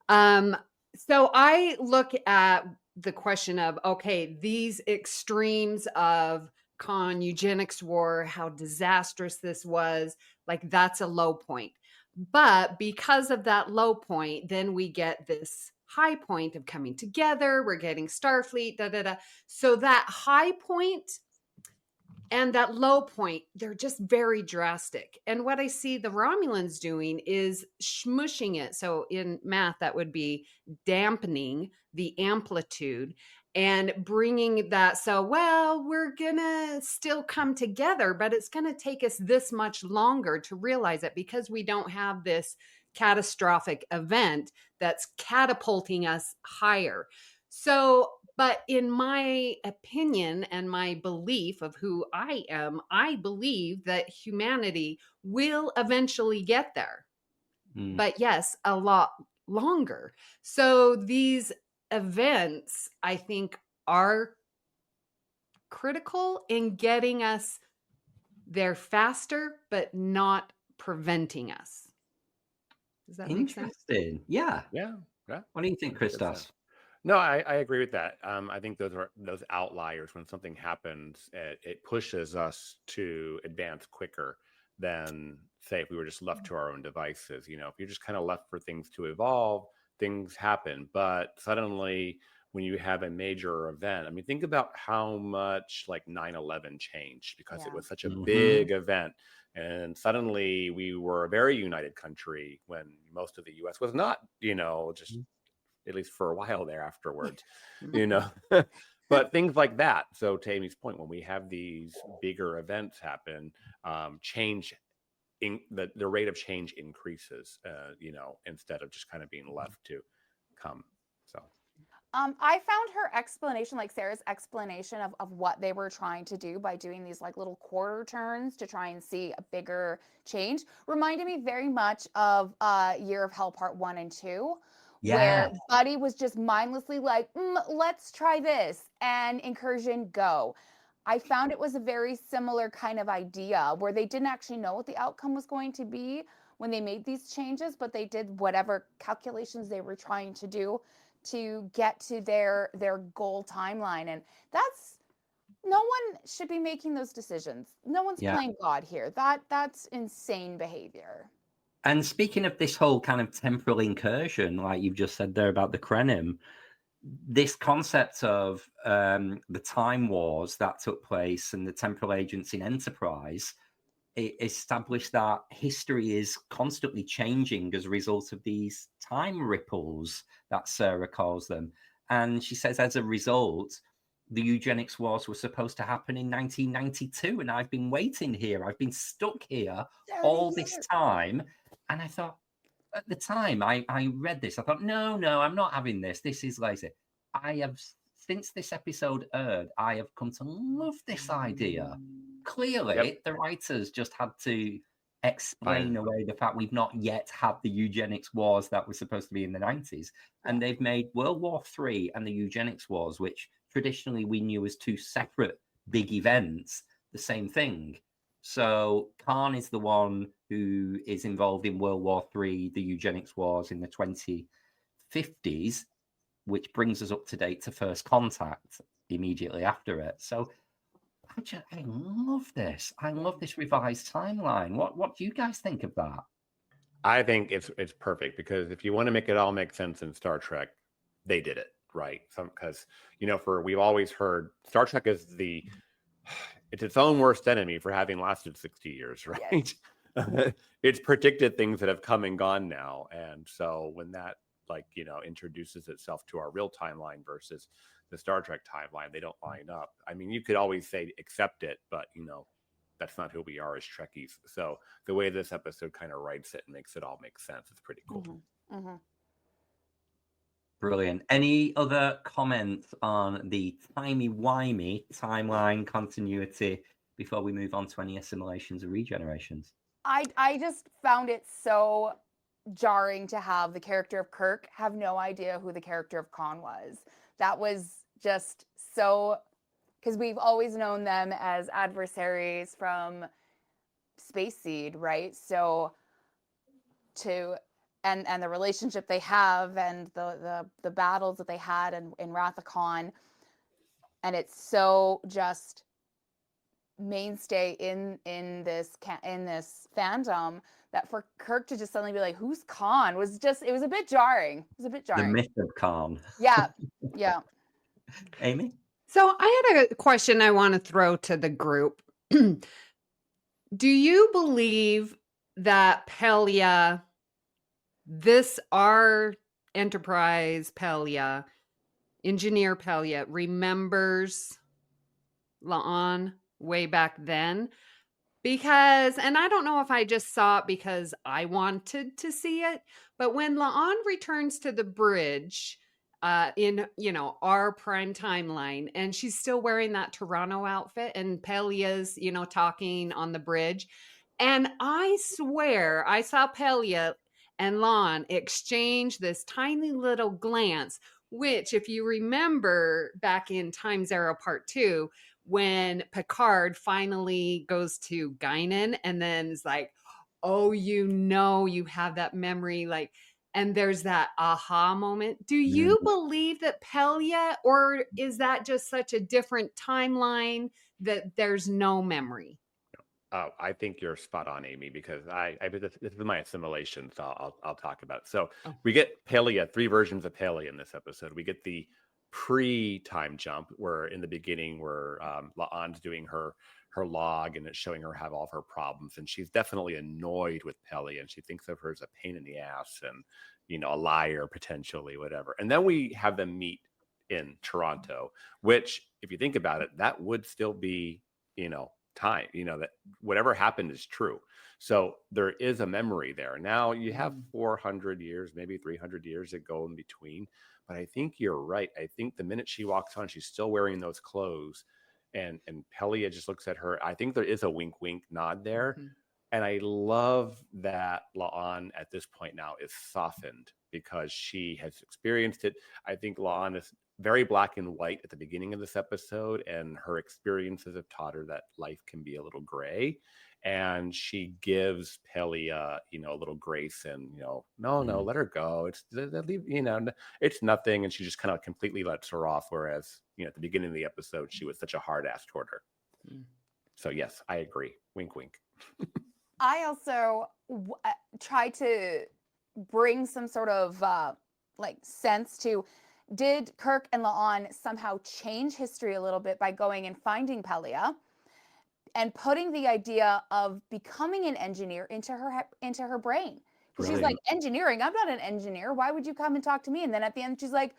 Yeah. So I look at the question of, okay, these extremes of Khan eugenics war, how disastrous this was, like that's a low point. But because of that low point, then we get this high point of coming together. We're getting Starfleet, So that high point and that low point, they're just very drastic. And what I see the Romulans doing is smushing it. So in math, that would be dampening the amplitude and bringing that. So, we're going to still come together, but it's going to take us this much longer to realize it because we don't have this catastrophic event that's catapulting us higher. So, but in my opinion and my belief of who I am, I believe that humanity will eventually get there. But yes, a lot longer. So these events, I think, are critical in getting us they're faster, but not preventing us. Does that make sense? Interesting. Yeah. Yeah. What do you think, 100%. Christos? No, I agree with that. I think those are those outliers. When something happens, it pushes us to advance quicker than, say, if we were just left to our own devices. You know, if you're just kind of left for things to evolve, things happen. But suddenly, when you have a major event, I mean, think about how much like 9/11 changed because it was such a big event. And suddenly we were a very united country when most of the US was not, you know, just at least for a while there afterwards, you know. But things like that. So to Amy's point, when we have these bigger events happen, change in the rate of change increases, you know, instead of just kind of being left to come. So I found her explanation, like Sarah's explanation of what they were trying to do by doing these like little quarter turns to try and see a bigger change, reminded me very much of Year of Hell Part 1 and 2. Yeah. Where Buddy was just mindlessly like, let's try this, and Incursion, go. I found it was a very similar kind of idea where they didn't actually know what the outcome was going to be when they made these changes, but they did whatever calculations they were trying to do to get to their goal timeline. And no one should be making those decisions. No one's playing God here. That's insane behavior. And speaking of this whole kind of temporal incursion, like you've just said there about the Krenim, this concept of the time wars that took place and the temporal agents in Enterprise, it established that history is constantly changing as a result of these time ripples that Sarah calls them. And she says, as a result, the eugenics wars were supposed to happen in 1992. And I've been waiting here. I've been stuck here all this time. And I thought, at the time I read this, I thought, no, I'm not having this. This is lazy. I have, since this episode aired, I have come to love this idea. Clearly, the writers just had to explain away the fact we've not yet had the eugenics wars that were supposed to be in the 90s. And they've made World War III and the eugenics wars, which traditionally we knew as two separate big events, the same thing. So Khan is the one who is involved in World War III, the eugenics wars in the 2050s, which brings us up to date to First Contact immediately after it. So I love this. I love this revised timeline. What do you guys think of that? I think it's perfect, because if you want to make it all make sense in Star Trek, they did it right. Because, you know, we've always heard Star Trek is it's its own worst enemy for having lasted 60 years, right? Yes. It's predicted things that have come and gone now. And so when that, like, you know, introduces itself to our real timeline versus the Star Trek timeline, they don't line up. I mean, you could always say accept it, but, you know, that's not who we are as Trekkies. So the way this episode kind of writes it and makes it all make sense, it's pretty cool. Mm-hmm. Mm-hmm. Brilliant. Any other comments on the timey-wimey timeline continuity before we move on to any assimilations or regenerations? I just found it so jarring to have the character of Kirk have no idea who the character of Khan was. That was just so, because we've always known them as adversaries from Space Seed, right? So and the relationship they have and the battles that they had in Wrath of Khan, and it's so just mainstay in this fandom that for Kirk to just suddenly be like, who's Khan, was a bit jarring. The myth of Khan. Yeah. Amy? So I had a question I want to throw to the group. Do you believe that Pelia, our Enterprise Pelia, Engineer Pelia, remembers La'an way back then? Because, and I don't know if I just saw it because I wanted to see it, but when La'an returns to the bridge in, you know, our prime timeline, and she's still wearing that Toronto outfit, and Pelia's, you know, talking on the bridge, and I swear I saw Pelia and La'an exchange this tiny little glance which, if you remember back in Time Zero Part 2, when Picard finally goes to Guinan and then is like, oh, you have that memory, like, and there's that aha moment. Do you believe that Pelia, or is that just such a different timeline that there's no memory? I think you're spot on, Amy, because this is my assimilation, so I'll talk about it. So we get Pelia, 3 versions of Pelia in this episode. We get the pre-time jump, where in the beginning, where La'an's doing her log, and it's showing her have all of her problems, and she's definitely annoyed with Pelia, and she thinks of her as a pain in the ass, and a liar potentially, whatever. And then we have them meet in Toronto, which, if you think about it, that would still be time, that whatever happened is true. So there is a memory there. Now you have 400 years, maybe 300 years that go in between. But I think you're right. I think the minute she walks on, she's still wearing those clothes, and Pelia just looks at her. I think there is a wink nod there. And I love that La'an at this point now is softened because she has experienced it. I think La'an is very black and white at the beginning of this episode, and her experiences have taught her that life can be a little gray. And she gives Pelia, a little grace, and no, let her go. It's nothing, and she just kind of completely lets her off. Whereas, at the beginning of the episode, she was such a hard ass toward her. So yes, I agree. Wink, wink. I also try to bring some sort of sense to, did Kirk and La'an somehow change history a little bit by going and finding Pelia and putting the idea of becoming an engineer into her brain? Because she's like, engineering? I'm not an engineer. Why would you come and talk to me? And then at the end, she's like,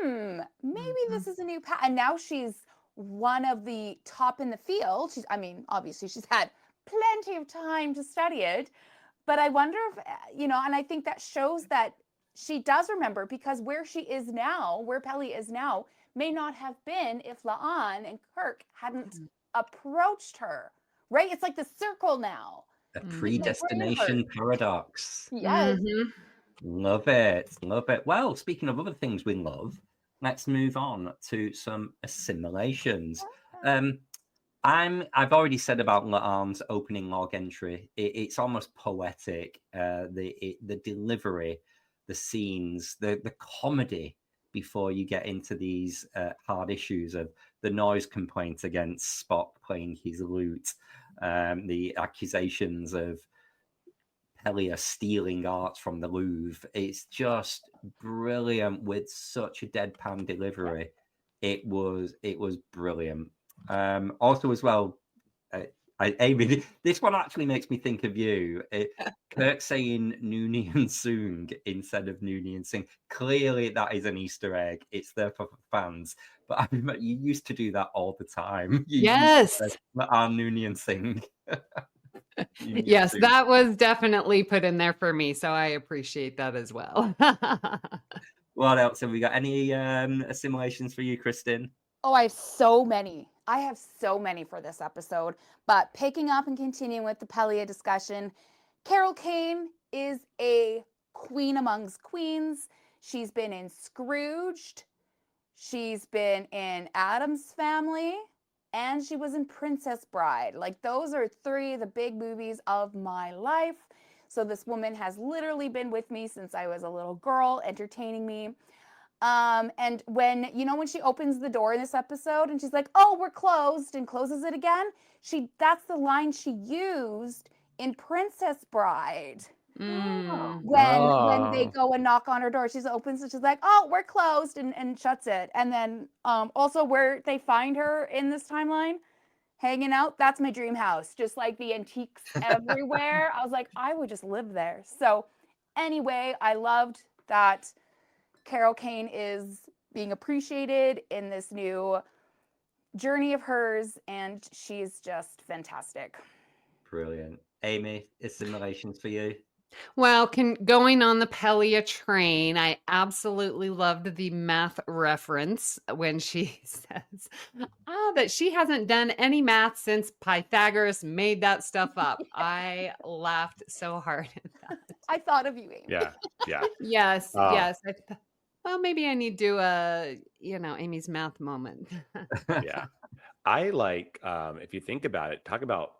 maybe this is a new path. And now she's one of the top in the field. Obviously she's had plenty of time to study it, but I wonder if, and I think that shows that she does remember, because where she is now, where Pelia is now, may not have been if La'an and Kirk hadn't approached her, right? It's like the circle now. A predestination paradox. Yes. Love it. Well, speaking of other things we love, let's move on to some assimilations. I've already said about La'an's opening log entry. It's almost poetic. The delivery, the scenes, the comedy before you get into these hard issues of the noise complaints against Spock playing his lute, the accusations of Pelia stealing art from the Louvre. It's just brilliant with such a deadpan delivery. It was brilliant. Also, as well, Amy, this one actually makes me think of you. Kirk saying Noonien Soong instead of Noonien Sing. Clearly, that is an Easter egg. It's there for fans. But I remember you used to do that all the time. Yes. On Noonien Sing. Yes, that was definitely put in there for me. So I appreciate that as well. What else have we got? Any assimilations for you, Kristin? Oh, I have so many. For this episode. But picking up and continuing with the Pelia discussion, Carol Kane is a queen amongst queens. She's been in Scrooged. She's been in Addams Family. And she was in Princess Bride. Like, those are 3 of the big movies of my life. So this woman has literally been with me since I was a little girl, entertaining me. And when she opens the door in this episode and she's like, oh, we're closed, and closes it again, that's the line she used in Princess Bride. When they go and knock on her door, she opens and she's like, oh, we're closed, and shuts it. And then also where they find her in this timeline, hanging out, that's my dream house. Just like the antiques everywhere. I was like, I would just live there. So anyway, I loved that Carol Kane is being appreciated in this new journey of hers, and she's just fantastic. Brilliant. Amy, assimilations for you? Well, going on the Pelia train, I absolutely loved the math reference when she says that she hasn't done any math since Pythagoras made that stuff up. I laughed so hard at that. I thought of you, Amy. Yeah. Yes. Well, maybe I need to do a, Amy's math moment. Yeah. I like, if you think about it, talk about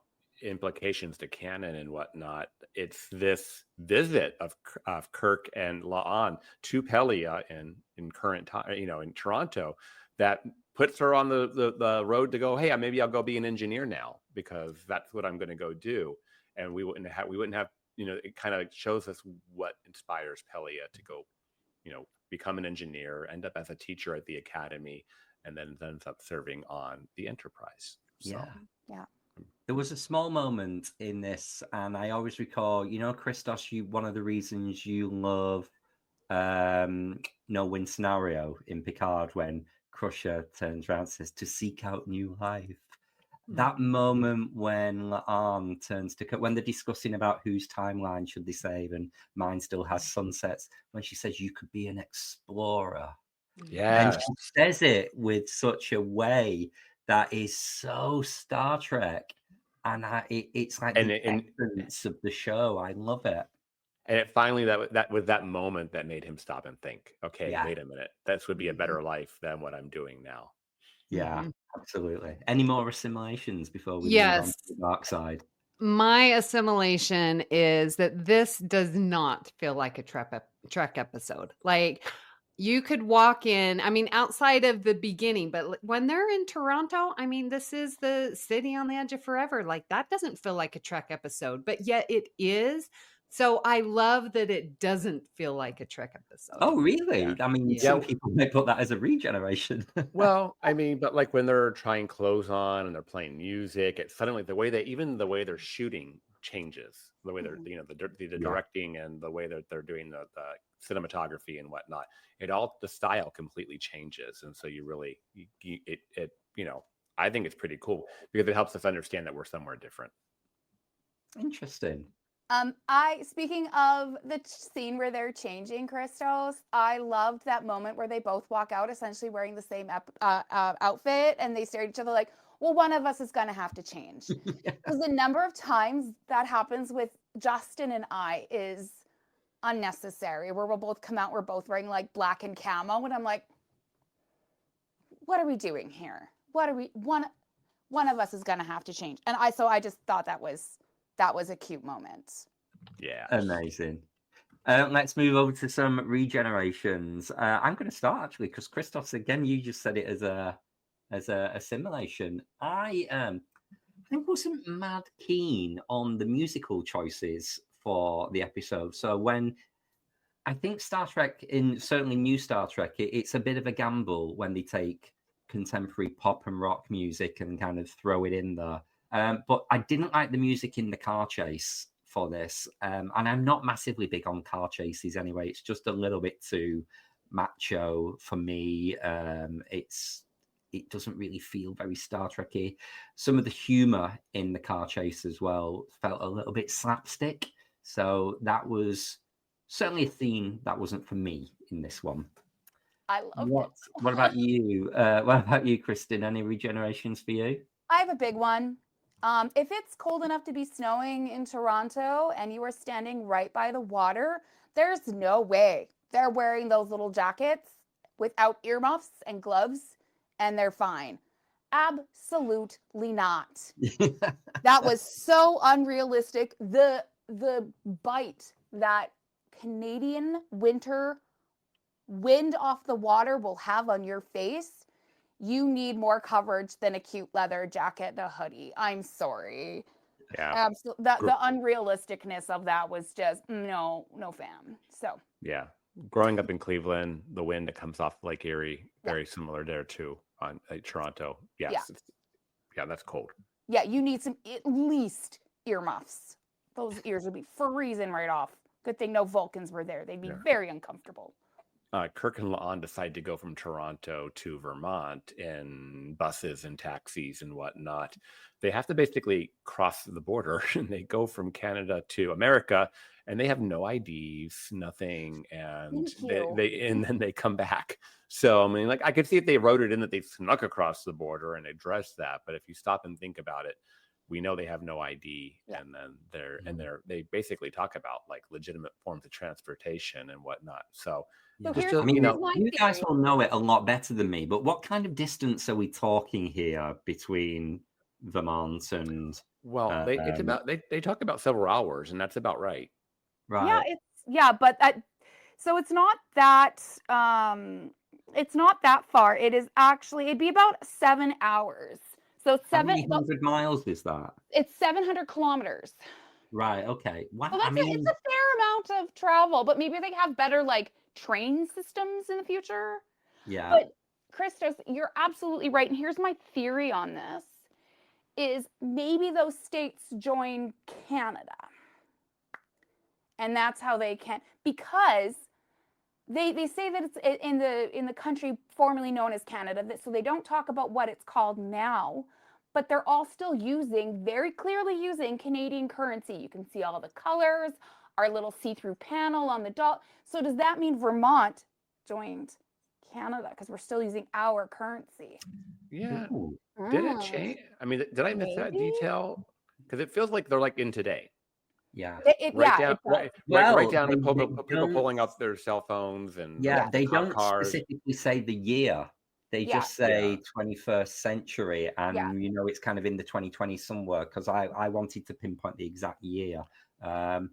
implications to canon and whatnot. It's this visit of Kirk and La'an to Pelia in current time, in Toronto, that puts her on the road to go, hey, maybe I'll go be an engineer now because that's what I'm going to go do. And we wouldn't have, it kind of shows us what inspires Pelia to go, become an engineer, end up as a teacher at the academy, and then ends up serving on the Enterprise. So. Yeah. There was a small moment in this, and I always recall, Christos, one of the reasons you love No Win Scenario in Picard when Crusher turns around and says, to seek out new life. That moment when La'an turns to, when they're discussing about whose timeline should they save, and mine still has sunsets, when she says, you could be an explorer. Yeah. And she says it with such a way that is so Star Trek. And it's like the essence of the show. I love it. And it finally, that was that moment that made him stop and think, okay, wait a minute. This would be a better life than what I'm doing now. Yeah, absolutely. Any more assimilations before we move on to the dark side? My assimilation is that this does not feel like a Trek episode. Like, you could walk in, outside of the beginning, but when they're in Toronto, this is the city on the edge of forever. Like, that doesn't feel like a Trek episode, but yet it is. So I love that it doesn't feel like a Trek episode. Oh, really? Yeah. Some people may put that as a regeneration. Well, but like when they're trying clothes on and they're playing music, it's suddenly the way they're shooting changes. The way they're, the directing and the way that they're doing the cinematography and whatnot. The style completely changes, and so you really, I think it's pretty cool because it helps us understand that we're somewhere different. Interesting. Speaking of the scene where they're changing, Christos, I loved that moment where they both walk out essentially wearing the same outfit, and they stare at each other like, well, one of us is going to have to change. Because the number of times that happens with Justin and I is unnecessary, where we'll both come out, we're both wearing like black and camo, and I'm like, what are we doing here? One of us is going to have to change. And I just thought that was a cute moment. Yeah. Amazing. Let's move over to some regenerations. I'm going to start actually because Christos, again, you just said it as a assimilation. I wasn't mad keen on the musical choices for the episode. So when I think Star Trek, certainly new Star Trek, it's a bit of a gamble when they take contemporary pop and rock music and kind of throw it in there. But I didn't like the music in the car chase for this. And I'm not massively big on car chases anyway. It's just a little bit too macho for me. It doesn't really feel very Star Trek-y. Some of the humor in the car chase as well felt a little bit slapstick. So that was certainly a theme that wasn't for me in this one. I loved it. What about you? What about you, Kristin? Any regenerations for you? I have a big one. If it's cold enough to be snowing in Toronto and you are standing right by the water, there's no way they're wearing those little jackets without earmuffs and gloves and they're fine. Absolutely not. That was so unrealistic. The bite that Canadian winter wind off the water will have on your face, you need more coverage than a cute leather jacket and a hoodie. I'm sorry. Yeah. Absolutely. The unrealisticness of that was just no fam. So yeah, growing up in Cleveland, the wind that comes off Lake Erie, very similar there too on Toronto. Yes. Yeah, that's cold. Yeah, you need some at least earmuffs. Those ears would be freezing right off. Good thing no Vulcans were there. They'd be very uncomfortable. Kirk and La'an decide to go from Toronto to Vermont in buses and taxis and whatnot. They have to basically cross the border, and they go from Canada to America, and they have no IDs, nothing, and then they come back. So I mean, like I could see if they wrote it in that they snuck across the border and addressed that, but if you stop and think about it, we know they have no ID, and then they basically talk about like legitimate forms of transportation and whatnot. So So Just here's, to, I mean, here's my you guys theory. will know it a lot better than me, but what kind of distance are we talking here between Vermont and well, it's about they talk about several hours, and that's about right. right? But so it's not that far. It'd be about 7 hours. So How many hundred miles is that? it's 700 kilometers. Right. Okay. Wow. So it's a fair amount of travel, but maybe they have better like train systems in the future. yeah. But Christos, you're absolutely right. And here's my theory on this is maybe those states join Canada. And that's how they can, because they say that it's in the country formerly known as Canada, so they don't talk about what it's called now, but they're all still very clearly using Canadian currency. You can see all the colors, our little see-through panel on the doll. So does that mean Vermont joined Canada because we're still using our currency? Yeah. Ooh. Did it change? I mean, did I miss that Maybe. detail? Because it feels like they're like in today. Yeah. Right down to people don't- pulling up their cell phones and Yeah, they cop don't cars. specifically say the year. They just say 21st century, and it's kind of in the 2020 somewhere. Because I wanted to pinpoint the exact year. I'm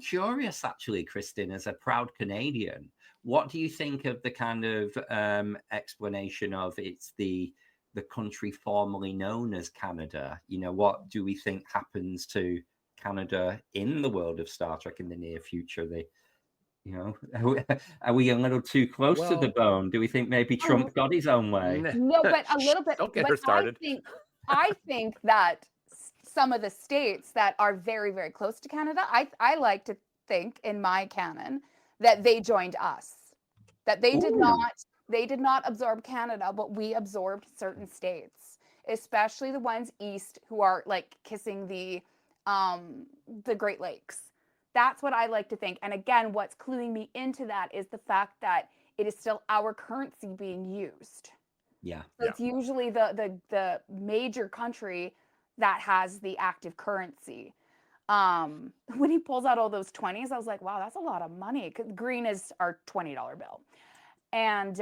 curious, actually, Kristin, as a proud Canadian, what do you think of the kind of explanation of it's the country formerly known as Canada? What do we think happens to Canada in the world of Star Trek in the near future? Are we a little too close to the bone? Do we think maybe Trump got his own way? No, but a little bit. Don't get her started. I think that some of the states that are very, very close to Canada, I like to think in my canon that they joined us. That they did not absorb Canada, but we absorbed certain states, especially the ones east who are like kissing the Great Lakes. That's what I like to think. And again, what's cluing me into that is the fact that it is still our currency being used. Yeah. So it's usually the major country that has the active currency. When he pulls out all those 20s, I was like, wow, that's a lot of money. Green is our $20 bill. And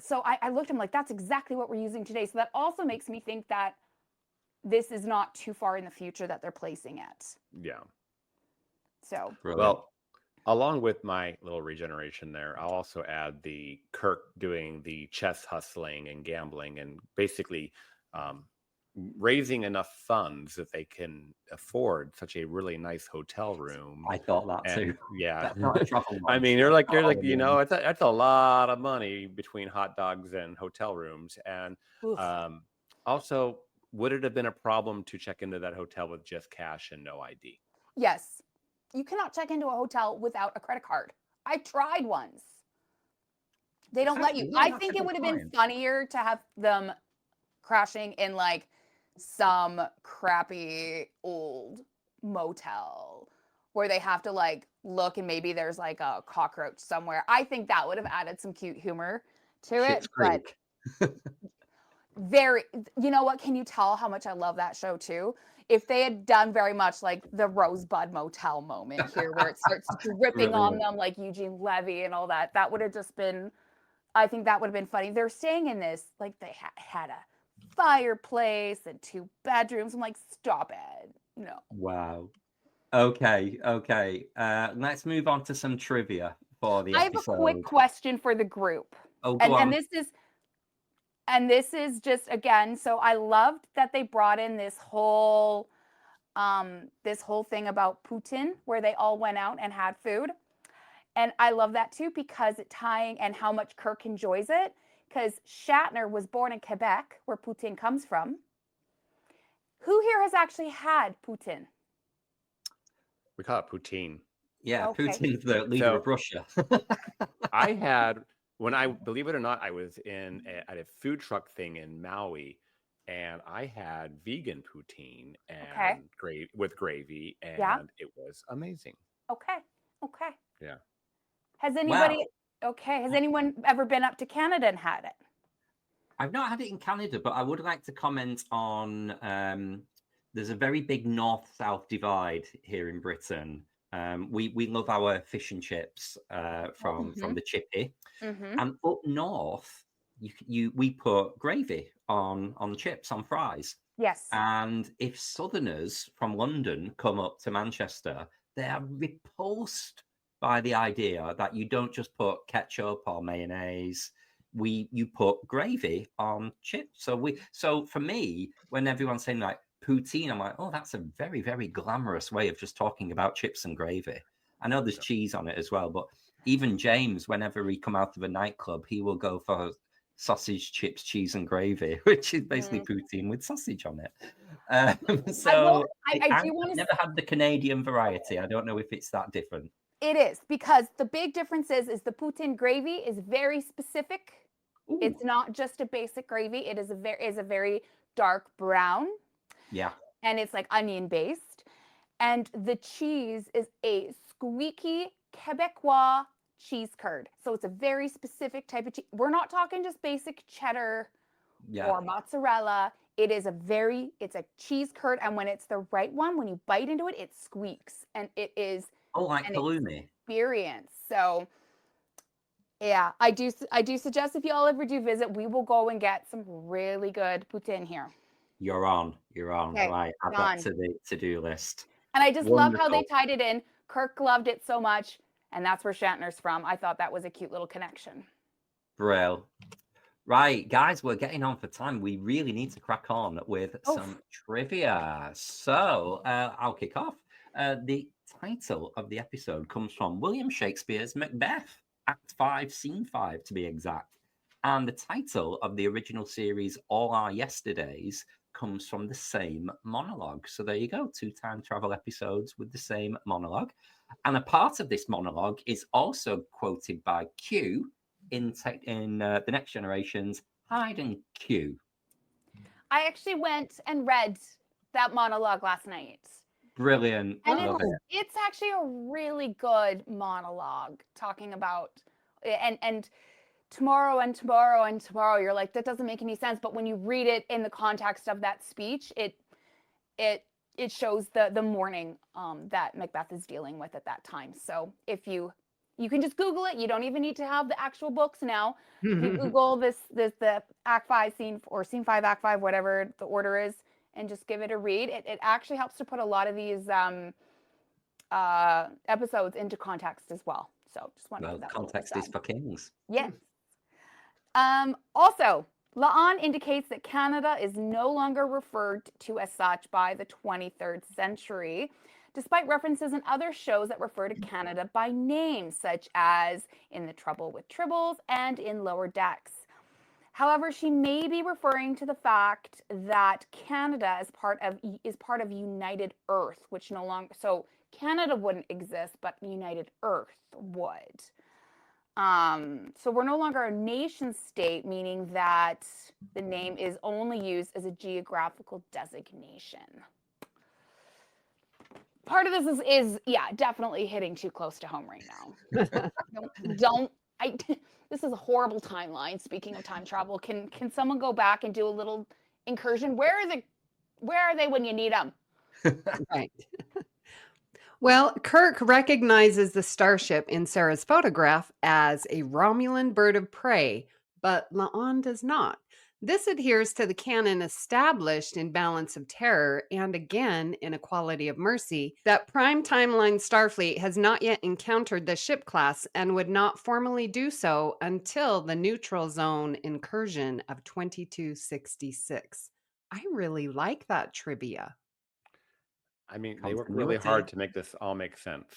so I looked at him like, that's exactly what we're using today. So that also makes me think that this is not too far in the future that they're placing it. Yeah. So, well, along with my little regeneration there, I'll also add the Kirk doing the chess hustling and gambling and basically raising enough funds that they can afford such a really nice hotel room. I thought that too. Yeah. That's not a trouble. I mean, you're like, that's a lot of money between hot dogs and hotel rooms. And also, would it have been a problem to check into that hotel with just cash and no ID? Yes. You cannot check into a hotel without a credit card. I tried once. They don't let you. I think it would have been funnier to have them crashing in like some crappy old motel where they have to like look and maybe there's like a cockroach somewhere. I think that would have added some cute humor to it. But you know what? Can you tell how much I love that show too? If they had done very much like the Rosebud Motel moment here where it starts dripping on them like Eugene Levy and all that, that would have just been, I think that would have been funny. They're staying in this, like they had a fireplace and 2 bedrooms. I'm like, stop it. No. Wow. Okay. Let's move on to some trivia for the episode. I have a quick question for the group. Oh, go on. And this is just, again, so I loved that they brought in this whole thing about poutine where they all went out and had food. And I love that too because it tying and how much Kirk enjoys it because Shatner was born in Quebec where poutine comes from. Who here has actually had poutine? We call it poutine. Yeah, okay. Putin's the leader of Russia. I had... believe it or not, I was at a food truck thing in Maui, and I had vegan poutine and with gravy, and it was amazing. Okay. Yeah. Has anyone ever been up to Canada and had it? I've not had it in Canada, but I would like to comment on. There's a very big north-south divide here in Britain. We love our fish and chips from the chippy, and up north we put gravy on chips, on fries. Yes. And if Southerners from London come up to Manchester, they are repulsed by the idea that you don't just put ketchup or mayonnaise. You put gravy on chips. So for me, when everyone's saying like poutine, I'm like, oh, that's a very, very glamorous way of just talking about chips and gravy. I know there's cheese on it as well, but even James, whenever he come out of a nightclub, he will go for sausage, chips, cheese, and gravy, which is basically poutine with sausage on it. I do want to. Never had the Canadian variety. I don't know if it's that different. It is, because the big difference is the poutine gravy is very specific. Ooh. It's not just a basic gravy. It is a very dark brown. Yeah. And it's like onion based. And the cheese is a squeaky Quebecois cheese curd. So it's a very specific type of cheese. We're not talking just basic cheddar or mozzarella. It's a cheese curd. And when it's the right one, when you bite into it, it squeaks. And it is like halloumi experience. So yeah, I do suggest if you all ever do visit, we will go and get some really good poutine here. You're on. Okay, right. Add that to the to-do list. And I just love how they tied it in. Kirk loved it so much, and that's where Shatner's from. I thought that was a cute little connection. Brill. Right, guys, we're getting on for time. We really need to crack on with some trivia. So I'll kick off. The title of the episode comes from William Shakespeare's Macbeth, Act 5, Scene 5 to be exact. And the title of the original series, All Our Yesterdays, comes from the same monologue. So there you go, 2 time travel episodes with the same monologue. And a part of this monologue is also quoted by Q in The Next Generation's Hide and Q. I actually went and read that monologue last night. Brilliant. And it's actually a really good monologue talking about and tomorrow and tomorrow and tomorrow. You're like, that doesn't make any sense. But when you read it in the context of that speech, it shows the mourning that Macbeth is dealing with at that time. So if you can just Google it. You don't even need to have the actual books now. You Google the Act 5 scene or Scene 5 Act 5, whatever the order is, and just give it a read. It actually helps to put a lot of these episodes into context as well. So just want to know that context is for kings. Yes. Also, La'an indicates that Canada is no longer referred to as such by the 23rd century, despite references in other shows that refer to Canada by name, such as in The Trouble with Tribbles and in Lower Decks. However, she may be referring to the fact that Canada is part of United Earth, which no longer, so Canada wouldn't exist, but United Earth would. So we're no longer a nation state, meaning that the name is only used as a geographical designation. Part of this is definitely hitting too close to home right now. This is a horrible timeline. Speaking of time travel, can someone go back and do a little incursion? Where are they when you need them? Right. Well, Kirk recognizes the starship in Sarah's photograph as a Romulan bird of prey, but La'an does not. This adheres to the canon established in Balance of Terror and again in Equality of Mercy that Prime Timeline Starfleet has not yet encountered the ship class and would not formally do so until the neutral zone incursion of 2266. I really like that trivia. I mean, they worked really hard to make this all make sense.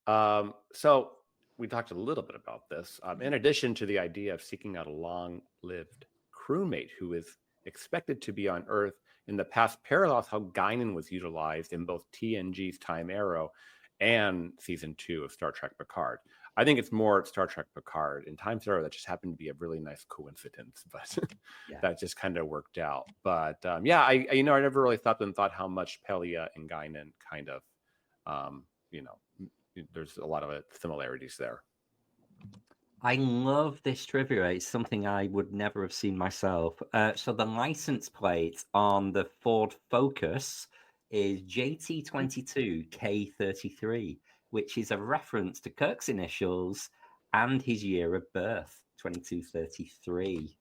So we talked a little bit about this. In addition to the idea of seeking out a long-lived crewmate who is expected to be on Earth, in the past parallels how Guinan was utilized in both TNG's Time Arrow and Season 2 of Star Trek Picard. I think it's more Star Trek Picard. In Time Arrow, that just happened to be a really nice coincidence, but that just kind of worked out. But I never really thought how much Pelia and Guinan kind of, there's a lot of similarities there. I love this trivia. It's something I would never have seen myself. So the license plate on the Ford Focus is JT22K33, which is a reference to Kirk's initials and his year of birth, 2233.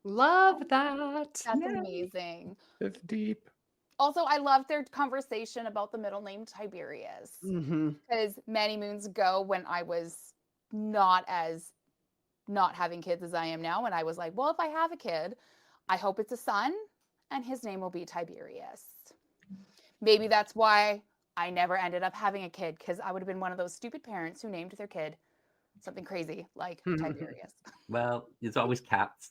Love that. That's amazing. It's deep. Also, I love their conversation about the middle name Tiberius. Because many moons ago, when I was not having kids as I am now, and I was like, well, if I have a kid, I hope it's a son, and his name will be Tiberius. Maybe that's why I never ended up having a kid, because I would have been one of those stupid parents who named their kid something crazy like Tiberius. Well, there's always cats.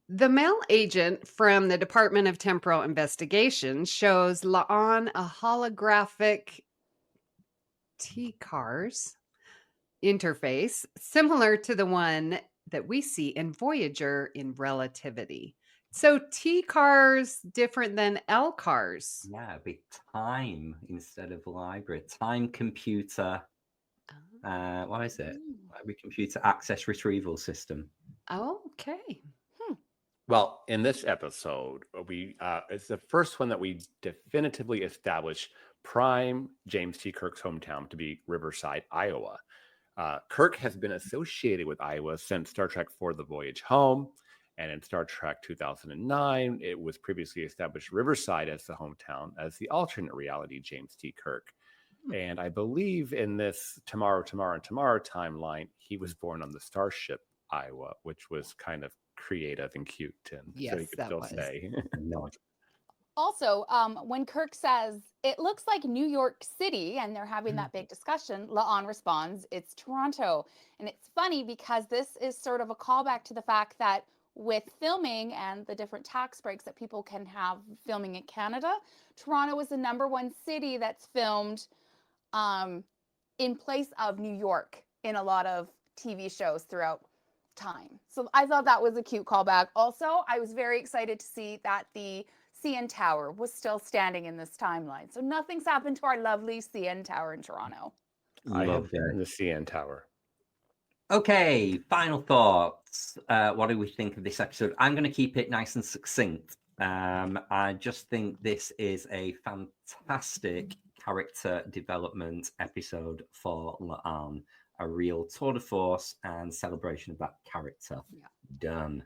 The male agent from the Department of Temporal Investigation shows La'an a holographic T-Cars interface similar to the one that we see in Voyager in Relativity. So T-Cars different than L-Cars. Yeah, it'd be time instead of library. Time computer. What is it? Library computer access retrieval system. Okay. Well, in this episode, it's the first one that we definitively establish prime James T. Kirk's hometown to be Riverside, Iowa. Kirk has been associated with Iowa since Star Trek IV: The Voyage Home, and in Star Trek 2009, it was previously established Riverside as the hometown as the alternate reality James T. Kirk. And I believe in this Tomorrow timeline, he was born on the starship Iowa, which was kind of creative and cute, and yes, so you could still say. No. Also, when Kirk says it looks like New York City and they're having that big discussion, La'an responds, it's Toronto. And it's funny because this is sort of a callback to the fact that with filming and the different tax breaks that people can have filming in Canada, Toronto is the #1 city that's filmed in place of New York in a lot of TV shows throughout time. So I thought that was a cute callback. Also, I was very excited to see that the CN Tower was still standing in this timeline. So nothing's happened to our lovely CN Tower in Toronto. I have been in the CN Tower. Okay, final thoughts. What do we think of this episode? I'm going to keep it nice and succinct. I just think this is a fantastic character development episode for La'an. A real tour de force and celebration of that character. Yeah. Done.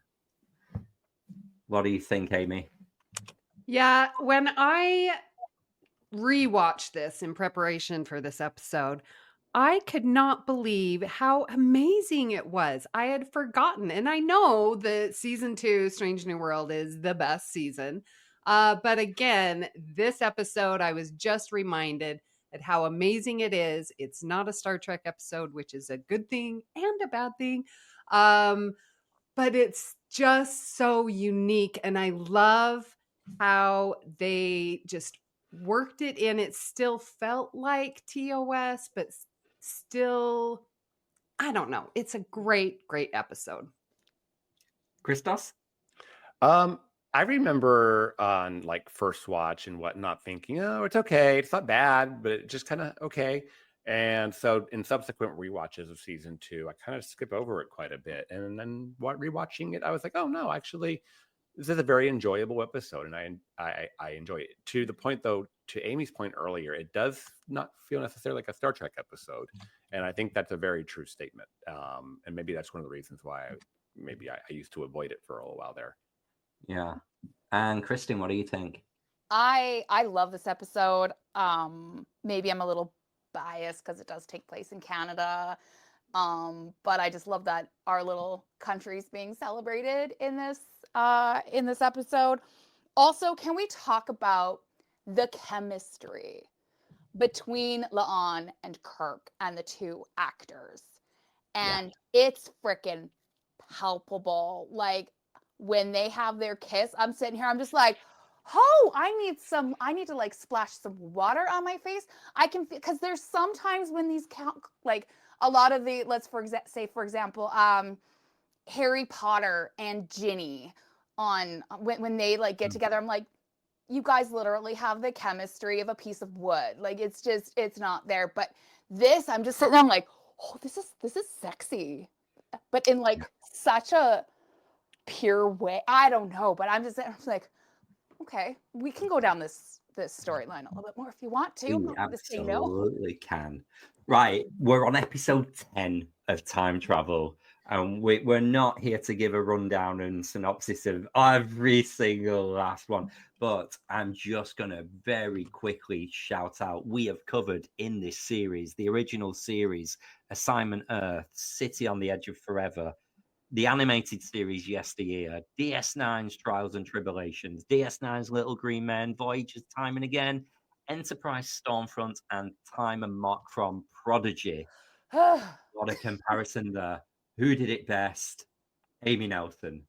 What do you think, Amy? Yeah, when I rewatched this in preparation for this episode, I could not believe how amazing it was. I had forgotten, and I know that season 2, Strange New World, is the best season. But again, this episode, I was just reminded at how amazing it is. It's not a Star Trek episode, which is a good thing and a bad thing. But it's just so unique. And I love how they just worked it in. It still felt like TOS, but still, I don't know. It's a great, great episode. Christos? I remember on like first watch and whatnot thinking, oh, it's okay. It's not bad, but it just kind of okay. And so in subsequent rewatches of season 2, I kind of skip over it quite a bit. And then rewatching it, I was like, oh no, actually, this is a very enjoyable episode. And I enjoy it. To the point though, to Amy's point earlier, it does not feel necessarily like a Star Trek episode. And I think that's a very true statement. And maybe that's one of the reasons why I used to avoid it for a little while there. Yeah. And Kristin, what do you think? I love this episode. Maybe I'm a little biased because it does take place in Canada. But I just love that our little country's being celebrated in this episode. Also, can we talk about the chemistry between La'an and Kirk and the two actors? And it's freaking palpable. Like, when they have their kiss, I'm sitting here, I'm just like, oh, I need to like splash some water on my face. I can, because there's sometimes when these like a lot of the, for example, Harry Potter and Ginny on when they like get together, I'm like, you guys literally have the chemistry of a piece of wood. Like it's not there. But this, I'm just sitting there, I'm like, oh, this is sexy, but in like such a pure way. I don't know, but I'm like, okay, we can go down this this storyline a little bit more if you want to. You I'm not say no. absolutely can. Right, we're on episode 10 of Time Travel, and we're not here to give a rundown and synopsis of every single last one, but I'm just going to very quickly shout out, we have covered in this series, the original series, Assignment Earth, City on the Edge of Forever, the animated series Yesteryear, DS9's Trials and Tribulations, DS9's Little Green Men, Voyager's Time and Again, Enterprise Stormfront, and Time and Mock from Prodigy. What a comparison there. Who did it best? Amy Nelson.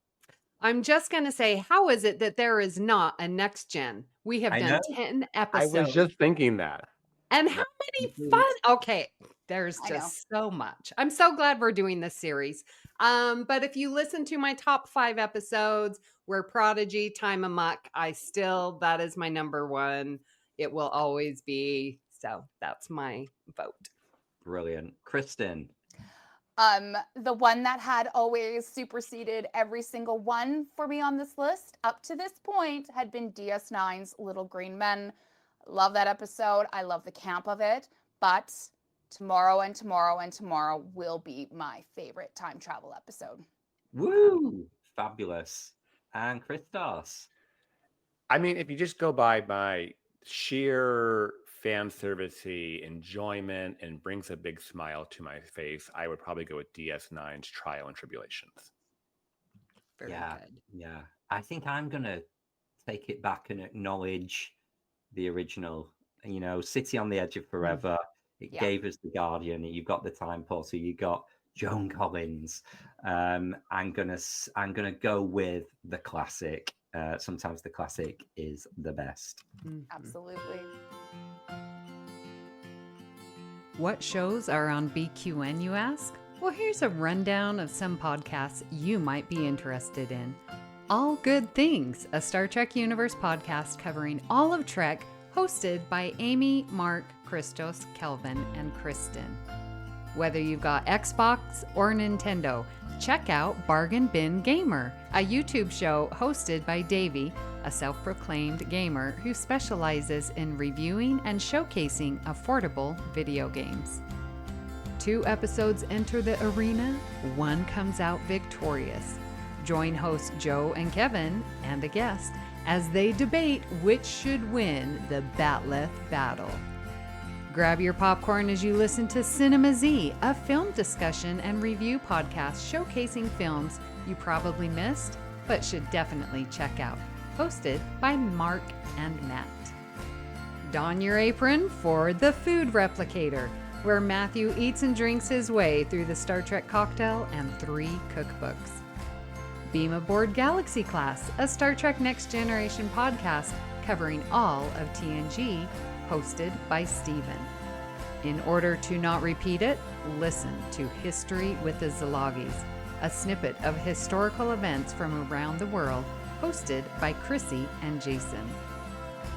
I'm just going to say, how is it that there is not a next gen? We have done 10 episodes. I was just thinking that. And how many fun? Okay, there's just so much. I'm so glad we're doing this series. But if you listen to my top 5 episodes, where Prodigy, Time and Muck, that is my number one. It will always be. So that's my vote. Brilliant. Kristin. The one that had always superseded every single one for me on this list up to this point had been DS9's Little Green Men. Love that episode. I love the camp of it. But tomorrow and tomorrow and tomorrow will be my favorite time travel episode. Woo! Fabulous. And Christos. I mean, if you just go by my sheer fan servicey enjoyment and brings a big smile to my face, I would probably go with DS9's Trial and Tribulations. Very good. Yeah. I think I'm going to take it back and acknowledge the original, City on the Edge of Forever. It gave us The Guardian. You got the Time Portal. You got Joan Collins. I'm gonna go with the classic. Sometimes the classic is the best. Absolutely. What shows are on BQN, you ask? Well, here's a rundown of some podcasts you might be interested in. All Good Things, a Star Trek Universe podcast covering all of Trek, hosted by Amy, Mark, Christos, Kelvin, and Kristin. Whether you've got Xbox or Nintendo, check out Bargain Bin Gamer, a YouTube show hosted by Davey, a self-proclaimed gamer who specializes in reviewing and showcasing affordable video games. 2 episodes enter the arena, 1 comes out victorious. Join hosts Joe and Kevin and a guest as they debate which should win the Batleth battle. Grab your popcorn as you listen to Cinema Z, a film discussion and review podcast showcasing films you probably missed but should definitely check out. Hosted by Mark and Matt. Don your apron for The Food Replicator, where Matthew eats and drinks his way through the Star Trek cocktail and 3 cookbooks. Beam Aboard Galaxy Class, a Star Trek Next Generation podcast covering all of TNG, hosted by Steven. In order to not repeat it, listen to History with the Szilagys, a snippet of historical events from around the world, hosted by Chrissie and Jason.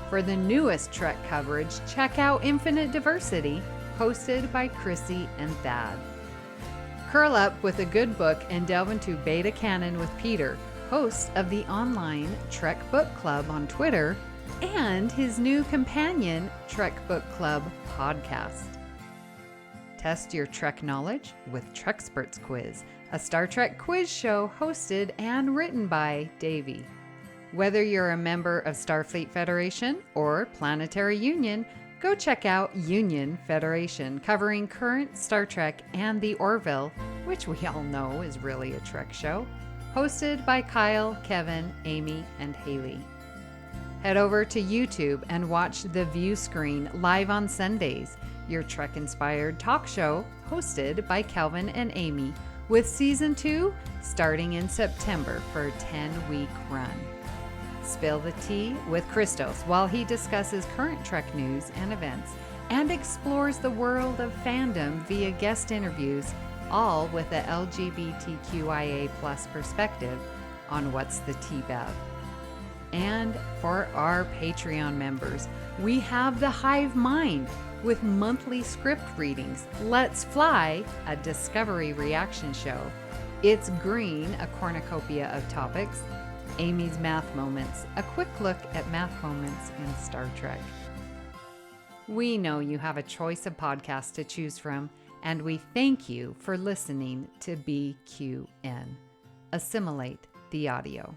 For the newest Trek coverage, check out Infinite Diversity, hosted by Chrissie and Thad. Curl up with a good book and delve into Beta Canon with Peter, host of the online Trek Book Club on Twitter, and his new companion, Trek Book Club podcast. Test your Trek knowledge with Trexperts Quiz, a Star Trek quiz show hosted and written by Davey. Whether you're a member of Starfleet Federation or Planetary Union, go check out Union Federation, covering current Star Trek and the Orville, which we all know is really a Trek show, hosted by Kyle, Kevin, Amy, and Haley. Head over to YouTube and watch The View Screen live on Sundays, your Trek-inspired talk show hosted by Kelvin and Amy, with Season 2 starting in September for a 10-week run. Spill the tea with Christos while he discusses current Trek news and events and explores the world of fandom via guest interviews, all with a LGBTQIA+ perspective on What's the Tea Bev. And for our Patreon members, we have The Hive Mind with monthly script readings, Let's Fly, a Discovery reaction show, It's Green, a cornucopia of topics, Amy's Math Moments, a quick look at math moments in Star Trek. We know you have a choice of podcasts to choose from, and we thank you for listening to BQN. Assimilate the audio.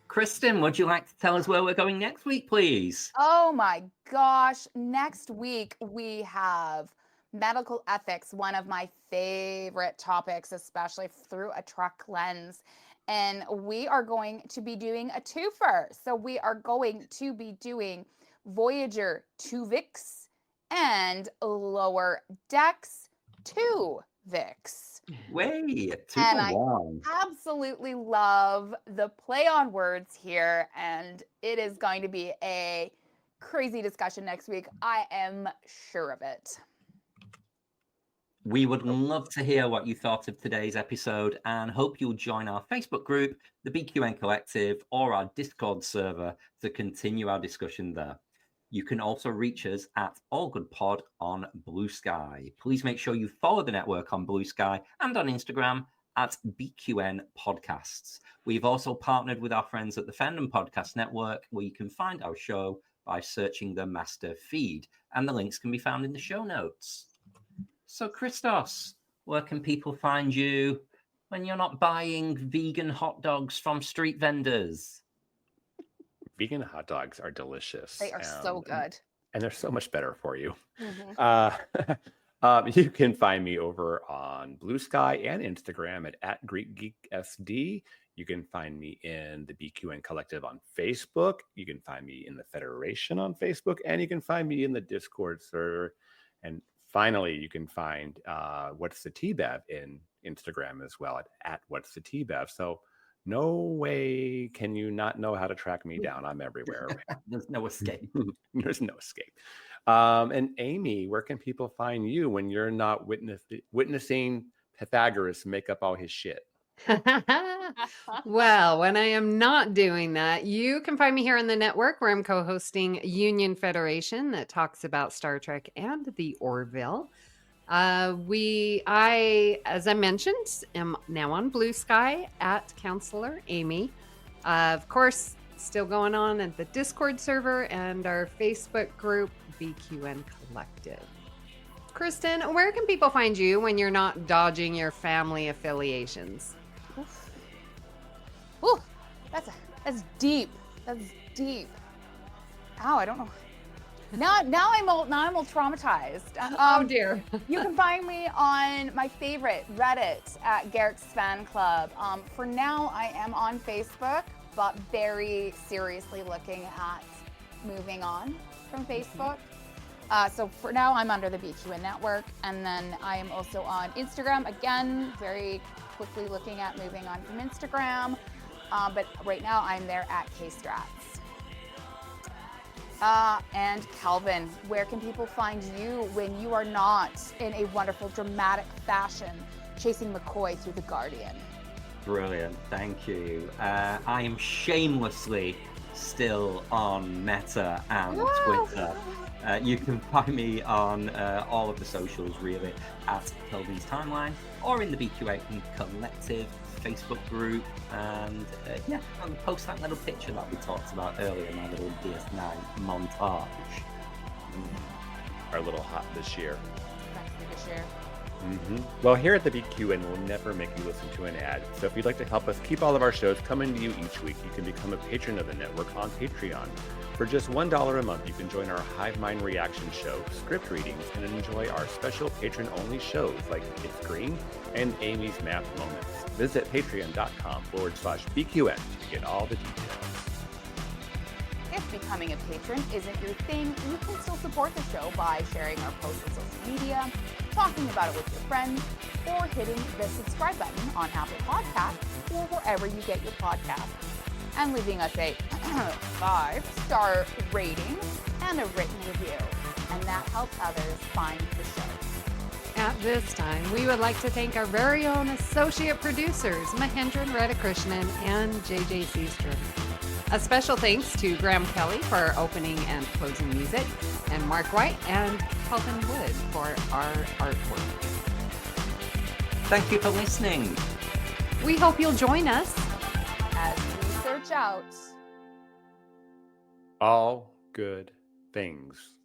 Kristin, would you like to tell us where we're going next week, please? Oh my gosh. Next week, we have medical ethics, one of my favorite topics, especially through a Trek lens. And we are going to be doing a twofer. So we are going to be doing Voyager 2 Vix and Lower Decks 2 Vix. Way, 2 And for 1. I absolutely love the play on words here, and it is going to be a crazy discussion next week. I am sure of it. We would love to hear what you thought of today's episode and hope you'll join our Facebook group, the BQN Collective, or our Discord server to continue our discussion there. You can also reach us at allgoodpod on Bluesky. Please make sure you follow the network on Bluesky and on Instagram at BQN Podcasts. We've also partnered with our friends at the Fandom Podcast Network, where you can find our show by searching the master feed, and the links can be found in the show notes. So, Christos, where can people find you when you're not buying vegan hot dogs from street vendors? Vegan hot dogs are delicious. They are so good. And they're so much better for you. Mm-hmm. You can find me over on Bluesky and Instagram at GreekGeekSD. You can find me in the BQN Collective on Facebook. You can find me in the Federation on Facebook. And you can find me in the Discord server. And finally, you can find What's the T-Bev in Instagram as well at What's the T-Bev. So no way can you not know how to track me down. I'm everywhere. There's no escape. There's no escape. And Amy, where can people find you when you're not witnessing Pythagoras make up all his shit? Well, when I am not doing that, you can find me here on the network where I'm co-hosting Union Federation that talks about Star Trek and the Orville. I, as I mentioned, am now on Bluesky at Counselor Amy. Of course, still going on at the Discord server and our Facebook group, BQN Collective. Kristin, where can people find you when you're not dodging your family affiliations? Ooh, that's deep. That's deep. Ow, I don't know. Now I'm all traumatized. Oh dear. You can find me on my favorite Reddit at Garaksfanclub. For now, I am on Facebook, but very seriously looking at moving on from Facebook. So for now, I'm under the BQN network, and then I am also on Instagram. Again, very quickly looking at moving on from Instagram. But right now, I'm there at Kstrats. And Kelvin, where can people find you when you are not in a wonderful, dramatic fashion chasing McCoy through The Guardian? Brilliant, thank you. I am shamelessly still on Meta and Twitter. You can find me on all of the socials, really, at Kelvin's Timeline or in the BQN Collective Facebook group. And I'll post that little picture that we talked about earlier, my little DS9 montage. Our little hot this year. This year. Well, here at the BQN, we'll never make you listen to an ad. So if you'd like to help us keep all of our shows coming to you each week, you can become a patron of the network on Patreon. For just $1 a month, you can join our Hive Mind reaction show, script readings, and enjoy our special patron-only shows like It's Green and Amy's Math Moments. Visit patreon.com/BQN to get all the details. If becoming a patron isn't your thing, you can still support the show by sharing our posts on social media, talking about it with your friends, or hitting the subscribe button on Apple Podcasts or wherever you get your podcasts, and leaving us a 5-star rating and a written review. And that helps others find the show. At this time, we would like to thank our very own associate producers, Mahendran Radhakrishnan and JJ Seastrum. A special thanks to Graham Kelly for our opening and closing music, and Mark White and Kelvin Wood for our artwork. Thank you for listening. We hope you'll join us As we search shout. All good things.